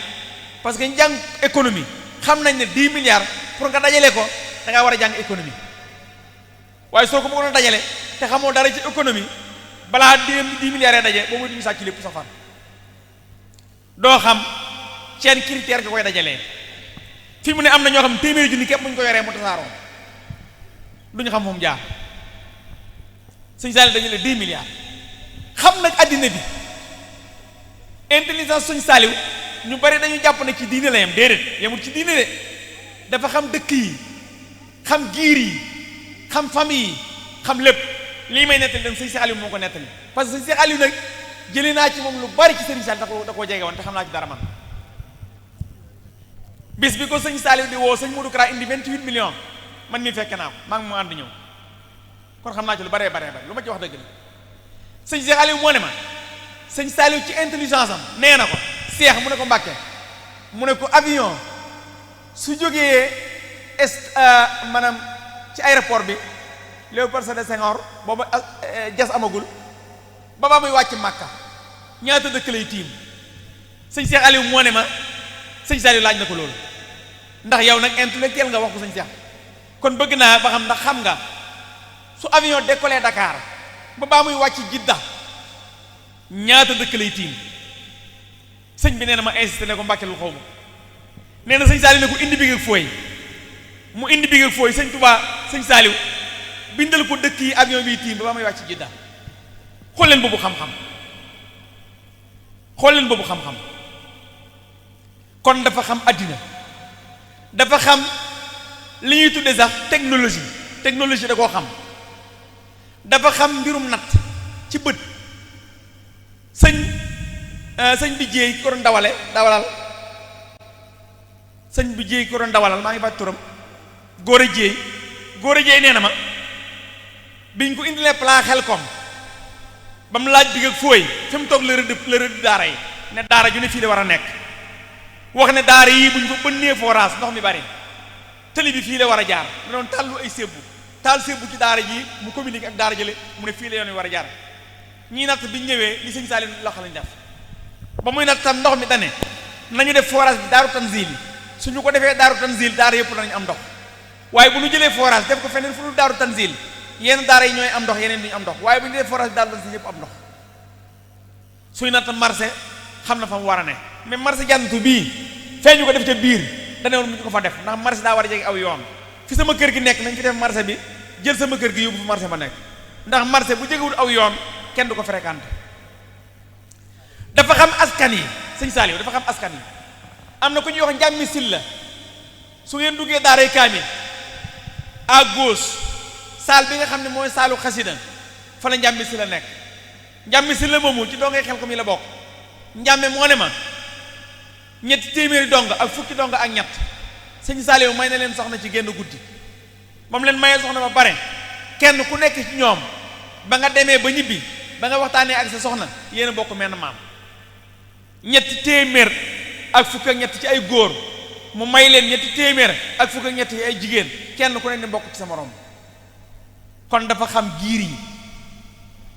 parce que njàng économie xam nañ ne 10 milliards pour nga dajale ko da ngaa war a jàng économie waaye soo ko bëggoon a dajale te xamoo dara ci économie balaa 10 milliards daje boobu duñu sàcc lépp safar doo xam seen critère nga koy dajalee fi mu ne am na ñoo xam téeméeri junni képp bu ñu ko yoree mu tasaaroo duñu xam moom jaar sëñ Saliou dajale 10 milliards xam nag àddina bi intelligence sëñ Saliou ñu bari dañu jàpp ne ci diine la yam déedéet yamul ci diine de dafa xam dëkk yi xam giir yi xam famille yi xam lépp lii may nettali dem sëñ Cheikh Aliou moo ko nettali parce que sëñ Cheikh Aliou nag jëlee naa ci moom lu bari ci sëriñ Saliou da koo jege woon te xam naa ci dara man bis bi ko sëñ Saliou di woo sëñ Modou Kara indi 28 millions man mi fekk naa ko maa ngi mu ànd ñëw kon xam naa ci lu baree baree bari lu ma ci wax dëgg la sëñ Cheikh Aliou moo ne ma sëñ Saliou ci intelligence am nee na ko Cheikh mu ne ko Mbàkke mu ne ko avion su jógee maanaam ci aéroport bi Léopold Sédar Senghor booba jas amagul ba ba muy wàcc Makka ñaata dëkk lay tiim sëñ Cheikh Aliou moo ne ma sëñ Saliou laaj na ko loolu ndax yow nag intellectuel nga wax ko sëñ Cheikh kon bëgg naa ba xam ndax xam nga su avion décollé Dakar ba baa muy wàcc Jidda ñaata dëkk lay tiim sëñ bi nee na ma insisté ne ko Mbàkke lu xaw ma nee na sëñ Saliou ne ko indi bi nga fooy mu indi bi nga fooy sëñ Touba sëñ Saliou bindal ko dëkk yi avion bi tiim ba baa muy wàcc Jidda xool leen boobu xam-xam xool leen boobu xam-xam kon dafa xam àddina dafa xam li ñuy tudde sax technologie da koo xam dafa xam mbirum natt ci bët sëñ bi jéey ko doon dawalal sëñ bi jéey ko doon dawalal maa ngi fàttali turam góor a jéey nee na ma biñ ko indilee plan xel kom ba mu laaj digg ak fooy fi mu toog la rëdd daara yi ne daara ju ne fii la war a nekk wax ne daara yii buñ ko bënnee forage ndox mi bari tëli bi fii la war a jaar da doon tàllu ay sébbu taal sébbu ci daara ji mu communiqué ak daara jële mu ne fii la yoon wi war a jaar ñii natt biñ ñëwee li sëñ Saliou loxo lañ def ba muy natt tam ndox mi dane nañu def forage bi daaru tanzil yi suñu ko defee daaru tanzil daara yëpp danañ am ndox waaye bu ñu jëlee forage def ko feneen fu dul daaru tanzil yenn daara yi ñooy am ndox yeneen duñu am ndox waaye bu ñu def forage bi daaru tanzil yëpp am ndox suy natt marché xam na fa mu war a ne mais marché jantu bii feeñu ko def ca biir dane woon mu ñu ko fa def ndax marché daa war a jege aw yoon fi sama kër gi nekk nañ fi def marché bi jël sama kër gi yóbbu fa marché ba nekk ndax marché bu jegewul aw yoon kenn du ko fréquenté dafa xam askan yi sëñ Saliou dafa xam askan yi am na ku ñuy wax njàmmi sil la su ngeen duggee daaray kaamil à gauche saal bi nga xam ne mooy saalu xasida fa la njàmmi sil la nekk njàmmi sil la moomu ci dongay xel ko mi la bokk njàmme moo ne ma ñetti téeméeri dong ak fukki dong ak ñett sëñ Saliou may na leen soxna ci génn guddi ba mu leen mayee soxna ba pare kenn ku nekk ci ñoom ba nga demee ba ñibbi ba nga waxtaanee ak sa soxna yéen a bokk menn maam ñetti téeméer ak fukk ak ñett ci ay góor mu may leen ñetti téeméer ak fukk ak ñett ci ay jigéen kenn ku nekk ne bokk ci sa morom kon dafa xam giir yi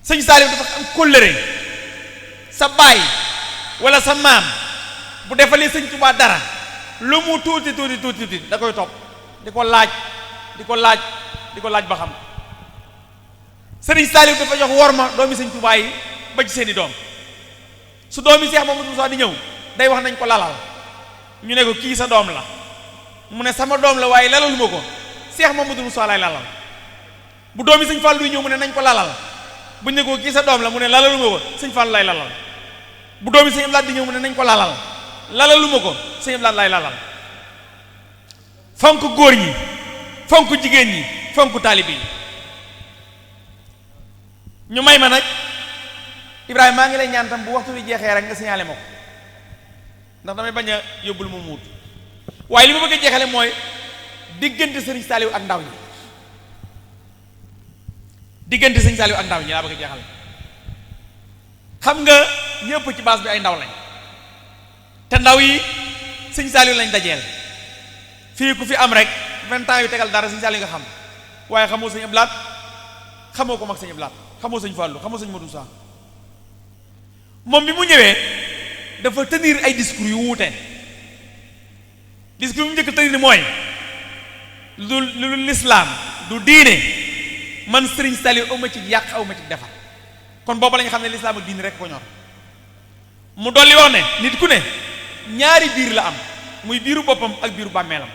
sëñ Saliou dafa xam kóllëre sa baay wala sa maam bu defalee sëñ Tuubaa dara lu mu tuuti da koy topp di ko laaj ba xam sëriñ Saliou dafa jox worma doomi sëñ Tuubaa yi ba ci seeni doom su doomi Seex Mamadu Musaa di ñëw day wax nañ ko lalal ñu ne ko kii sa doom la mu ne sama doom la waaye lalalu ma ko Seex Mamadu Musaa lay lalal bu doomi sëñ Fallu yi ñëw mu ne nañ ko lalal bu ñu ne ko kii sa doom la mu ne lalalu ma ko sëñ Fallu lay lalal bu doomi sëñ Abdu Laat di ñëw mu ne nañ ko lalal lalalu ma ko sëñ Abdu Laat lay lalal fonk góor ñi fonk jigéen ñi fonk taalibe yi ñu may ma nag Ibrahima maa ngi lay ñaan tam bu waxtu bi jeexee rek nga signalé ma ko ndax damay bañ a yóbbul mu muut waaye li ma bëgg a jeexale mooy diggante sëriñ Saliou ak ndaw ñi diggante sëriñ Saliou ak ndaw ñi laa bëgg a jeexal xam nga ñëpp ci baas bi ay ndaw lañ te ndaw yi sëriñ Saliou lañ dajeel fii ku fi am rek 20 ans yu tegal dara sëriñ Saliou nga xam waaye xamoo sëñ Ablaat xamoo ko mag sëñ Ablaat xamoo sëñ Fallou xamoo sëñ Modou Sa moom bi mu ñëwee dafa tenir ay discours yu wuute discours bu mu njëkk tenir mooy lu lislaam du diine man sëriñ Saliou awma ci yàq awma ci defar kon booba la nga xam ne lislaam ak diine rek ko ñor mu dolli wax ne nit ku ne ñaari biir la am muy biiru boppam ak biiru bàmmeelam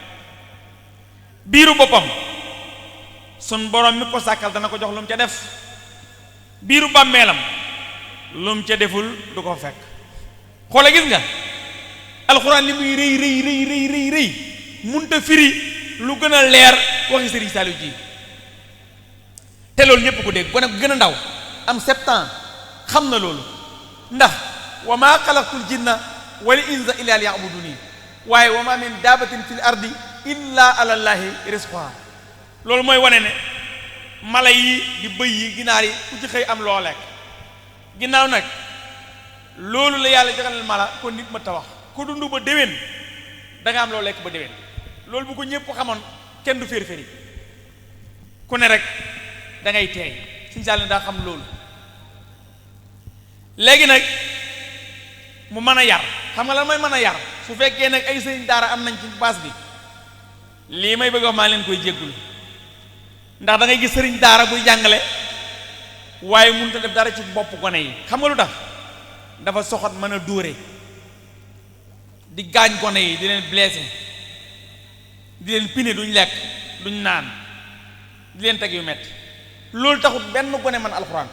biiru boppam sun borom mi ko sàkkal dana ko jox lu mu ca def biiru bàmmeelam lu mu ca deful du ko fekk xoole gis nga alxuraan li muy rëy rëy rëy rëy rëy rëy munta firi lu gën a leer waxi sëriñ Saliou ji te loolu ñépp ko dégg gone ko gën a ndaw am 7 ans xam na loolu ndax wa maa xalaqtul jinna wal insa illa liya'buduni waaye wa ma min daabatin fil ardi illa ala llahi rizquha loolu mooy wane ne mala yi di bëy yi ginaar yi ku ci xëy am loo lekk ginnaaw nag loolu la yàlla joxalal mala kon nit ma ta wax ku dund ba déwén da nga am loo lekk ba déwén loolu bu ko ñëpp xamoon kenn du fér-féri ku ne rek da ngay teey suñu sàll daa xam loolu léegi nag mu mën a yar xam nga lan mooy mën a yar su fekkee nag ay sëriñ daara am nañ ci baas bi lii may bëgg wax maa leen koy jéggul ndax da ngay gis sëriñ daara buy jàngale waaye mënut a def dara ci bopp gone yi xam nga lu tax dafa soxot mën a dóore di gaañ gone yi di leen blessé di leen pine duñ lekk duñ naan di leen teg yu metti loolu taxut benn gone man alxuraan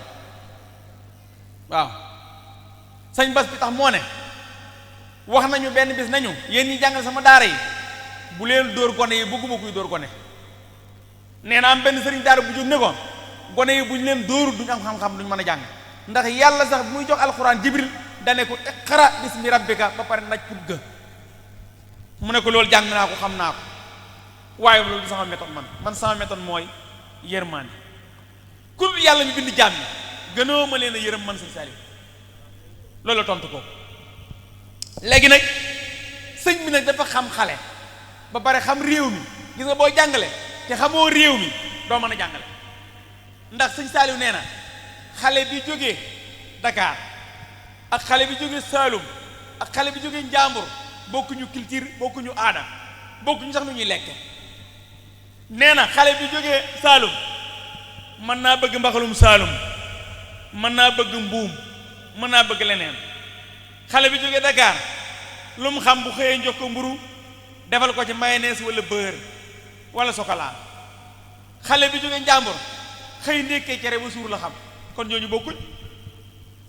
waaw sañ bas bi tax moo ne wax nañu benn bis nañu yéen ñi jàngal sama daara yi bu leen dóor gone yi bëgguma kuy dóor gone nee na am benn sëriñ daara bu jóg ne ko gone yi bu ñu leen dóoru duñ am xam-xam duñ mën a jàng ndax yàlla sax muy jox alxuraan jibril dane ko iqra bismi rabbika ba pare naj put ga mu ne ko loolu jàng naa ko xam naa ko waaye loolu du sama méthode man sama méthode mooy yërmaande kul yàlla mi bind jaam yi gënoo ma leen a yërëm man sëñ Saliou loolu la tontu ko léegi nag sëñ bi nag dafa xam xale ba pare xam réew mi gis nga boo jàngale te xamoo réew mi doo mën a jàngale ndax sëñ Saliou nee na xale bi jógee Dakar ak xale bi jógee Saloum ak xale bi jógee Njàmbur bokkuñu culture bokkuñu aada bokkuñu sax nu ñuy lekke nee na xale bi jógee Saloum mën naa bëgg mbaxalum Saloum mën naa bëgg mbuum mën naa bëgg leneen xale bi jógee Dakar lu mu xam bu xëyee jox ko mburu defal ko ci mayonnaise wala beurre wala chocolat xale bi jógee Njàmbur xëy ndékkee cere ba suur la xam kon ñooñu bokkuñ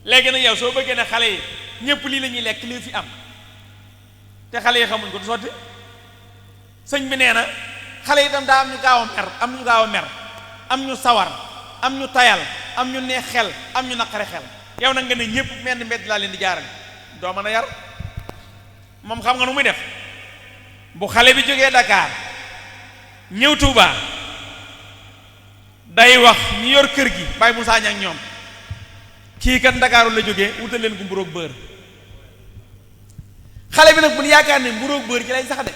léegi nag yow soo bëggee ne xale yi ñëpp lii la ñuy lekk lii fi am te xale yi xamuñ ko du sotti sëñ bi nee na xale yi itam daa am ñu gaaw a mer am ñu gaaw a mer am ñu sawar am ñu tayal am ñu neex xel am ñu naqare xel yow nag nga ne ñëpp menn mbedd laa leen di jaarale doo mën a yar moom xam nga nu muy def bu xale bi jógee Dakar ñëw Touba day wax ñu yor kër gi Baye Moussa Niang ñoom kii kat Ndakaaru la jógee wutal leen ko mburoog bër xale bi nag bu ñu yaakaar ne mburoog bër ci lay sax de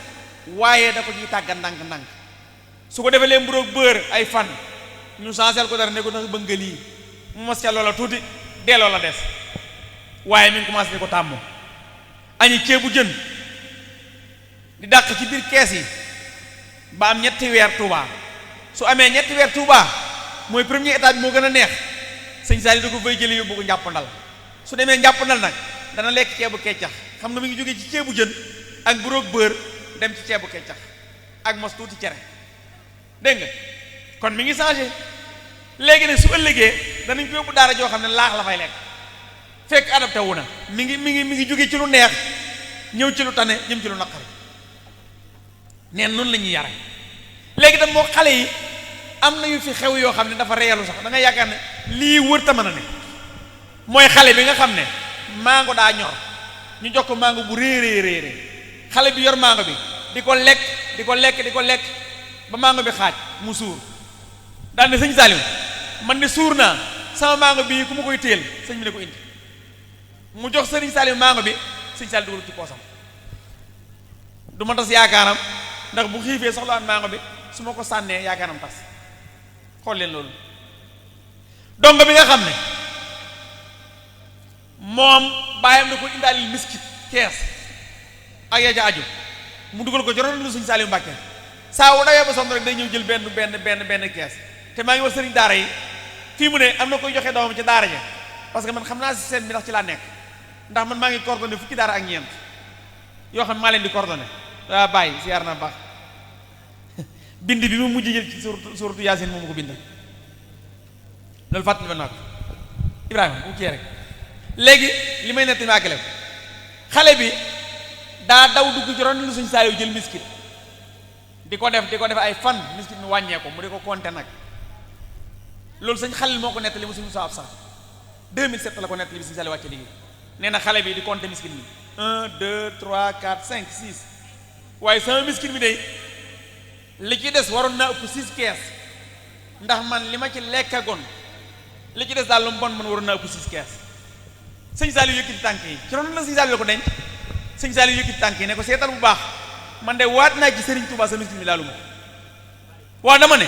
waaye da ko ciy tàggat ndànk-ndànk su ko defee leen mburoog bër ay fan ñu sanseel ko dara ne ko ndax bëgg nga lii mu mos ca loola tuuti delloo la des waaye mi ngi commencé di ko tàmm añi ceebu jën di dàq ci biir kees yi ba am ñetti weer Touba su amee ñetti weer Touba mooy premier état bi moo gën a neex sëñ Saliou da ko fay jële yóbbu ko njàppandal su demee njàppandal nag dana lekk ceebu keccax xam nga mi ngi jógee ci ceebu jën ak buroog bër dem ci ceebu keccax ak mos tuuti cere dégg nga kon mi ngi changé léegi nag su ëllëgee danañ ko yóbbu daara joo xam ne laax la fay lekk fekk adapté wu na mi ngi jógee ci lu neex ñëw ci lu tane jëm ci lu naqari neen noonu la ñuy yare léegi tam moo xale yi am na yu fi xew yoo xam ne dafa reyalu sax da nga yaakaar ne lii wër ta mën a ne mooy xale bi nga xam ne mango daa ñor ñu jox ko mango bu réeréeréeré xale bi yor mango bi di ko lekk di ko lekk di ko lekk ba mango bi xaaj mu suur daal ne sëñ Saliou man de suur naa sama mango bii ku ma koy téel sëñ bi ne ko indi mu jox sëriñ Saliou mango bi sëñ Saliou dugal ci poosam du ma tas yaakaaram ndax bu xiifee soxlaan mango bi su ma ko sànnee yaakaaram tas xool leen loolu dongo bi nga xam ne moom bàyyam da ko indaalil miskit kees ak yaa ja aju mu dugal ko ci ron lu sëñ Saliou Mbàkke saa wu dawee ba sonn rek day ñëw jël benn kees te maa ngi wax sëriñ daara yi fii mu ne am na koy joxe doomam ci daara ja parce que man xam naa système bi ndax ci laa nekk ndax man maa ngi coordonné fukki daara ak ñeent yoo xam ne maa leen di coordonné daa bàyyi si yaar naa baax bind bi mu mujj jël ci suratu Yaasin moom ko bind loolu fàttali ba naa ko Ibrahima bu kii rek léegi li may nettali ma àggale xale bi daa daw dugg ci ron lu suñ saa yu jël miskit di ko def ay fan miskit mi wàññee ko mu di ko compter nag loolu sëñ Xalil moo ko nettali mu suñu saab sax 2007 la ko nettali bi suñu sali wàcce liggéey nee na xale bi di compter miskit mi 1 2 3 4 5 6 waaye sama miskit mi day li ci des waroon naa ëpp 6 kees ndax man li ma ci lekkagoon li ci des daal lu mu bon man waroon naa ëpp 6 kees sëñ Saliou yëkkati tànk yi ci noonu la sëñ Saliou la ko denc sëñ Saliou yëkkati tànk yi ne ko seetal bu baax man de waat naa ci Serigne Touba sa miskit mi laalu ma waaw dama ne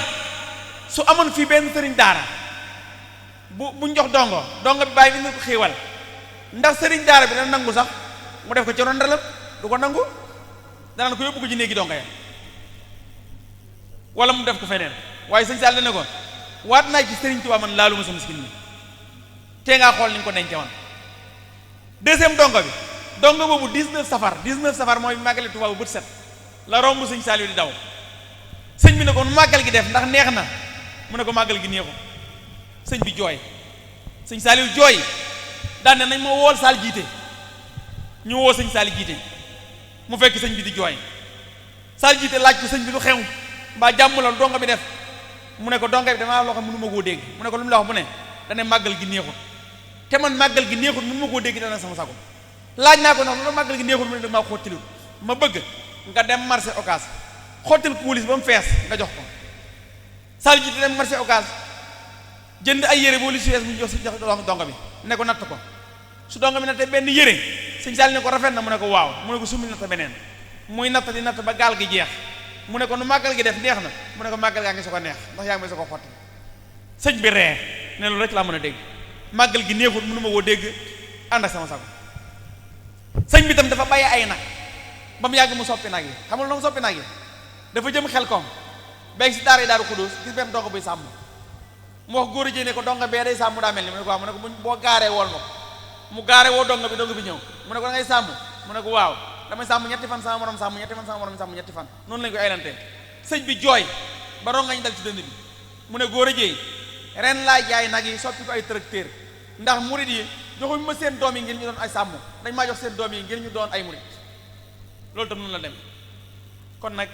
su amoon fii benn sëriñ daara buñ jox dongo bi bàyyi indi ko xéewal ndax sëriñ daara bi dana nangu sax mu def ko ci rondalam du ko nangu danaan ko yóbbu ko ci néegi dongo ya wala mu def ko feneen waaye sëñ Sall dana ko waat naa ci sëriñ Tuubaa man laaluma sa miskin mi tee ngaa xool ni nga ko denc man deuxième dongo bi dongo boobu 19 safar mooy màggale Tuubaa bu bët set la romb sëñ Saliou di daw sëñ bi ne ko nu màggal gi def ndax neex na mu ne ko màggal gi neexul sëñ bi jooy sëñ Saliou jooy daan ne nañ ma wool saal jiite ñu woo sëñ Saliou jiite mu fekk sëñ bi di jooy saal jiite laaj ko sëñ bi lu xew mbaa jàmm la donga bi def mu ne ko donga bi damaa loo xam mënu ma koo dégg mu ne ko lu mu la wax mu ne dane màggal gi neexul te man màggal gi neexul mënu ma koo dégg dana sama sago laaj naa ko nag loolu màggal gi neexul mu ne damaa xottilul ma bëgg nga dem marché Ocass xottil police ba mu fees nga jox ko saal jiite dem marché Ocass jënd ay yére boo li su fees mu jox donga bi ne ko natt ko su donga bi natte benn yére sëñ Sall ne ko rafet na mu ne ko waaw mu ne ko summi natt beneen muy natt di natt ba gaal gi jeex mu ne ko nu màggal gi def neex na mu ne ko màggal gaa ngi so ko neex ndax yaa ngi may so ko xotti sëñ bi ree ne loolu rek laa mën a dégg màggal gi neexut mënu ma koo dégg ànd ak sama sago sëñ bi tam dafa bàyyi ay nag ba mu yàgg mu soppi nag yi xam nga lu mu soppi nag yi dafa jëm xel koom beeg si daara yi daaru xudóos gis benn donga buy sàmm mu wax góor a jëne ko donga bee day sàmm daa mel ni mu ne ko waaw mu ne ko boo gaaree wool ma ko mu gaare woo donga bi ñëw mu ne ko da ngay sàmm mu ne ko waaw damay sàmm ñetti fan sama morom sàmm ñetti fan sama morom sàmm ñetti fan noonu lañ ko aylantee sëñ bi jooy ba rongañ dal ci dënn bi mu ne góor a jéey ren laa jaay nag yi soppi ko ay tracteur ndax murid yi joxuñu ma seen doom yi ngir ñu doon ay sàmm dañ maa jox seen doom yi ngir ñu doon ay murid loolu tam noonu la dem kon nag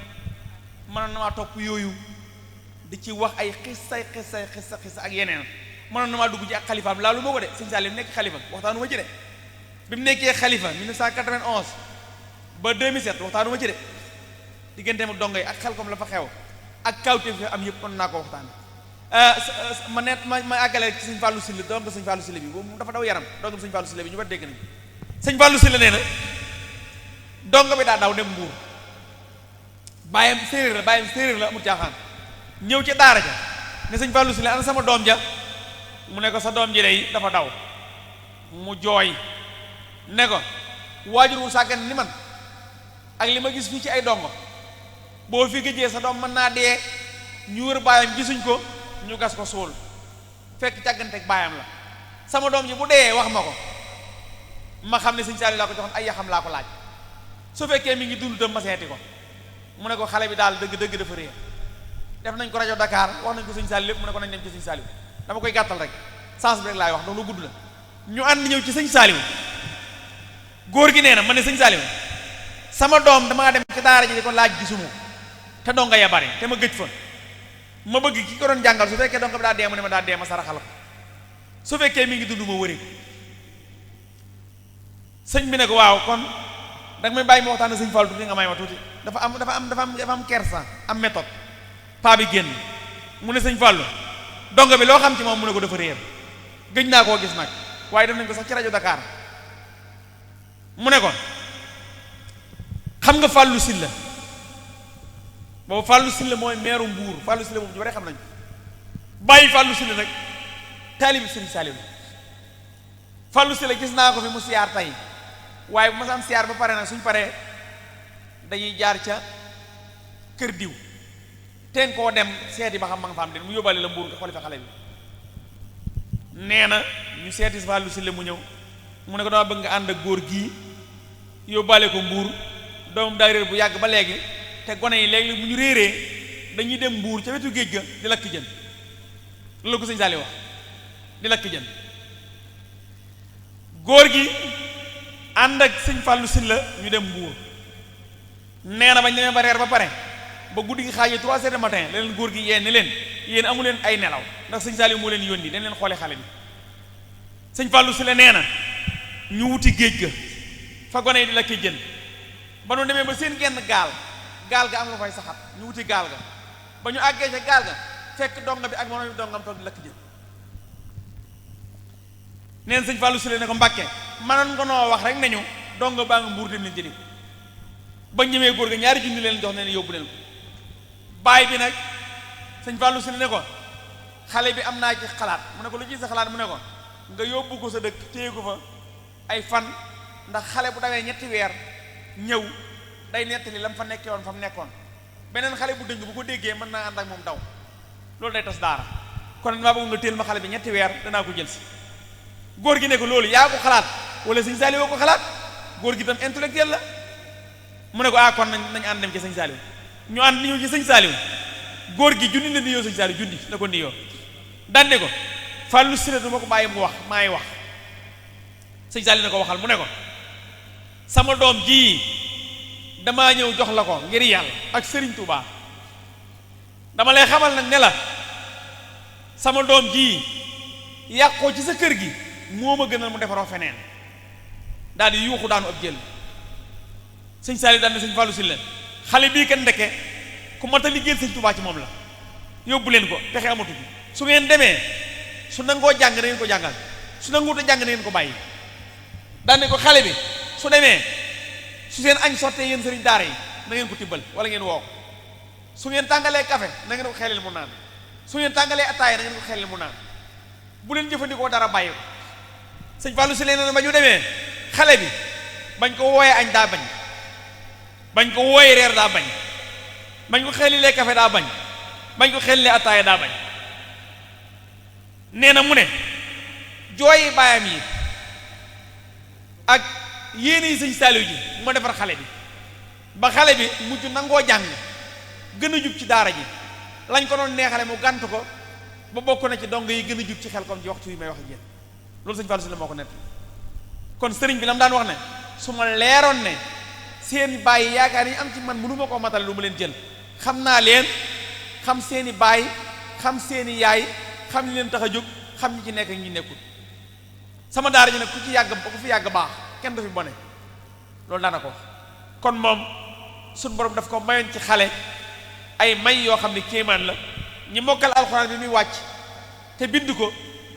mënoon na maa topp yooyu di ci wax ay xissa ak yeneen mënoon na maa dugg ci ak xalifaam laa lu ma ko de sëñ Saliou nekk xalifa waxtaanu ma ci de bi mu nekkee xalifa 1991 ba 2007 waxtaanu ma ci de digganteem ak dongo yi ak xel kom la fa xew ak kawteef fi am yëpp mën naa ko waxtaan ma àggale ci sëñ Fallou Sylla donc sëñ Fallou Sylla bi boobu dafa daw yaram donc sëñ Fallou Sylla bi ñu ba dégg nañ sëñ Fallou Sylla nee na dongo bi daa daw dem Mbuur bàyyam séeréer la amul caaxaan ñëw ci daara ja ne sëñ Fallou Sylla ana sama doom ja mu ne ko sa doom ji day dafa daw mu jooy ne ko waajur wu sàggan ni man ak li ma gis fii ci ay dongo boo fi gëjee sa doom mën naa dee ñu wër baayam gisuñ ko ñu gas ko suul fekk càgganteeg baayam la sama doom ji bu dee wax ma ko ma xam ne sëñ Saliou laa ko joxoon ay yaxam laa ko laaj su fekkee mi ngi dund tam ma seeti ko mu ne ko xale bi daal dëgg dafa réer def nañ ko rajo Dakar wax nañ ko sëñ Saliou lépp mu ne ko nañ dem ci sëñ Saliou dama koy gàttal rek sens bi rek laay wax ndax lu gudd la ñu ànd ñëw ci sëñ Saliou góor gi nee na ma ne sëñ Saliou sama doom damaa dem ci daara ji di ko laaj gisuma te donga ya bari te ma gëj fa ma bëgg ki ko doon jàngal su fekkee donga bi daa dee mu ne ma daa dee ma saraxal ko su fekkee mi ngi dund ma wëri sëñ bi ne ko waaw kon danga may bàyyi ma waxtaan sëñ Fallu tuuti nga may ma tuuti dafa am kersa am méthode. paa bi génn mu ne sëñ Fallu dongo bi loo xam ci moom mu ne ko dafa réer gëj naa koo gis nag waaye def nañ ko sax ci rajo Dakar mu ne ko xam nga Fallou Sylla boobu Fallou Sylla mooy meeru Mbuur Fallou Sylla boobu ñu bare xam nañ bàyyi Fallou Sylla nag taalibi Sëriñ Saaliw Fallou Sylla gis naa ko fi mu siyaar tey waaye bu ma sam siyaar ba pare nag suñ paree dañuy jaar ca kër diw teen koo dem seeti ba xam ma nga fa am den mu yóbbaale la Mbuur nga xooli fa xale bi nee na ñu seeti Fallou Sylla mu ñëw mu ne ko dama bëgg nga ànd ak góor gii yóbbaale ko Mbuur doomam daa réer bu yàgg ba léegi te gone yi léegi bu ñu réeree dañuy dem Mbuur ca wetu géej ga di lakk jën loolu ko sëñ Saali wax di lakk jën góor gi ànd ak sëñ Fallou Sylla ñu dem Mbuur nee na bañ demee ba reer ba pare ba guddi gi xaajee 3 heures du matin la leen góor gi yee ne leen yéen amu leen ay nelaw ndax sëñ Saali moo leen yónni dañ leen xoole xale bi sëñ Fallou Sylla nee na ñu wuti géej ga fa gone yi di lakk jën ba nu demee ba seen genn gaal ga am nga fay saxat ñu wuti gaal ga ba ñu àggee ca gaal ga fekk donga bi ak moom bi dongam toog di lakk jën neen sëñ Fallou Sylla ne ko Mbàkke manoon nga noo wax rek nañu donga baa nga Mbuur dem leen jëni ko ba ñëwee góor ga ñaari junni leen jox ne yóbbu leen ko baay bi nag sëñ Fallou Sylla ne ko xale bi am naa ci xalaat mu ne ko lu ci sa xalaat mu ne ko nga yóbbu ko sa dëkk téye ko fa ay fan ndax xale bu dawee 3 weer ñëw day nettali la mu fa nekkee woon fa mu nekkoon beneen xale bu dëng bu ko déggee mën naa ànd ak moom daw loolu day tas daara kon maa bëgg nga téel ma xale bi 3 weer danaa ko jël si góor gi ne ko loolu yaa ko xalaat wala sëñ Saaliw ko xalaat góor gi tam intellectuel la mu ne ko kon nañ ànd dem ci sëñ Saaliw ñu ànd ni ñëw ci sëñ Saaliw góor gi junni la nuyoo sëñ Saaliw junni la ko nuyoo dande ko Fallou Sylla du ma ko bàyyi mu wax maay wax sëñ Saaliw ne ko waxal mu ne ko sama doom ji damaa ñëw jox la ko ngir yàlla ak Serigne Touba dama lay xamal nag ne la sama doom ji yàqoo ci sa kër gi moo ma gënal mu defaroo feneen daal di yuuxu daanu ab jël sëñ Saaliw daan ne sëñ Fallou Sylla xale bii kat ndeke ku mat a liggéeyal sëñ Touba ci moom la yóbbu leen ko pexe amatu bi su ngeen demee su nangoo jàng na ngeen ko jàngal su nanguut a jàng na ngeen ko bàyyi daan ne ko xale bi su demee su seen añ sottee yéen sëriñ daara yi na ngeen ko tibbal wala ngeen woo su ngeen tàngalee café na ngeen ko xelil mu naan su ngeen tàngalee ataaya na ngeen ko xelil mu naan bu leen jëfandikoo dara bàyyi ko sëñ Fallou Sylla nee na ba ñu demee xale bi bañ ko wooyee añ daa bañ bañ ko wooyee reer daa bañ bañ ko xelilee café daa bañ bañ ko xelilee ataaya daa bañ nee na mu ne jooyi baayam yi ak yéene yi sëñ Saaliw ji moo defar xale bi ba xale bi mujj nangoo jàng gën a jub ci daara ji lañ ko doon neexale mu gànt ko ba bokk na ci dong yi gën a jub ci xel comme ci waxtu yi may wax ak yéen loolu sëñ Fallou Sylla moo ko nett kon sëriñ bi la mu daan wax ne su ma leeroon ne seen bàyyi yaakaar yi am ci man mënu ma koo matale lu ma leen jël xam naa leen xam seeni baay xam seeni yaay xam ñi leen tax a jóg xam ñi ci nekk ñi nekkul sama daara ji nag ku ci yàgg ku fi yàgg baax kenn du fi bone loolu daana ko wax kon moom suñ borom daf ko mayoon ci xale ay may yoo xam ne kéemaan la ñi mokkal alxuraan bi muy wàcc te bind ko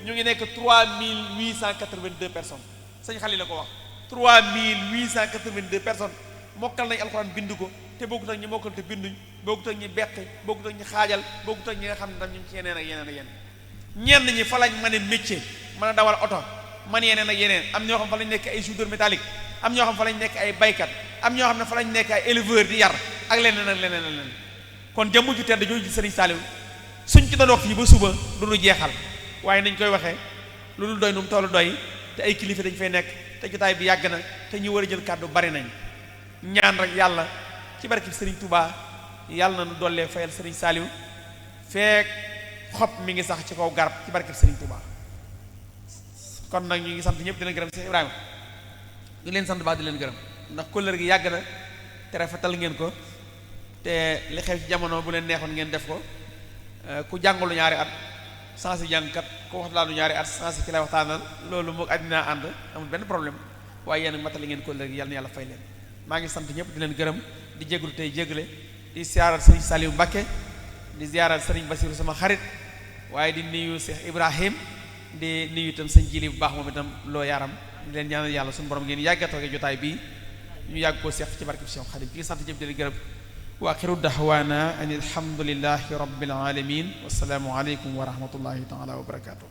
ñu ngi nekk 3882 personnes sëñ Xali la ko wax 3882 personnes mokkal nañ alxuraan bind ko te bokkut ak ñi mokkal te binduñ bokkut ak ñi beqi bokkut ak ñi xaajal bokkut ak ñi nga xam ne tam ñu ngi ci yeneen ak yeneen ak yeneen ñenn ñi fa lañ mën a métier mën a dawal oto man yeneen ak yeneen am ñoo xam fa lañ nekk ay soudeur métallique am ñoo xam fa lañ nekk ay baykat am ñoo xam ne fa lañ nekk ay éleveur di yar ak leneen ak leneen ak leneen kon jëmm ju tedd jooju Sëriñ Saaliw suñ ci doon wax fii ba suba du ñu jeexal waaye nañ koy waxee lu dul doy nu mu tollu doy te ay kilifa dañ fay nekk te jotaay bi yàgg na te ñu war a jël kàddu bari nañ ñaan rek yàlla ci barke Sëriñ Touba yàlla na nu dollee fayal Sëriñ Saaliw feek xob mi ngi sax ci kaw garab ci barke Sëriñ Touba kon nag ñu ngi sant ñëpp di leen gërëm Cheikh Ibrahima ñu leen sant baax di leen gërëm ndax kóllëre gi yàgg na te rafetal ngeen ko te li xew ci jamono bu leen neexoon ngeen def ko ku jàngalu ñaari at sans si jàngkat ko wax laanu ñaari at sens ki lay waxtaanal loolu moog àddina ànd amul benn problème waaye yéen matali ngeen ko léegi yàlla na yàlla fay leen maa ngi sant ñëpp di leen gërëm di jégalu tey jégle di ziyaaral sëriñ Saliou Mbacké di ziyaaral sëriñ Basiru sama xarit waaye di nuyu Cheikh Ibrahim di nuyu itam sëñ Jili bu baax moom itam loo yaram di leen ñaanal yàlla suñu borom ngeen yàgg a toogee jotaay bii ñu yàgg koo seex ci barke bi Cheikh Khadim ki ngi sant ñëpp di leen gërëm wa axiru dahwaana an alhamdulillahi rabbil alamin wassalaamu aleykum wa rahmatullahi taala wa barakatuh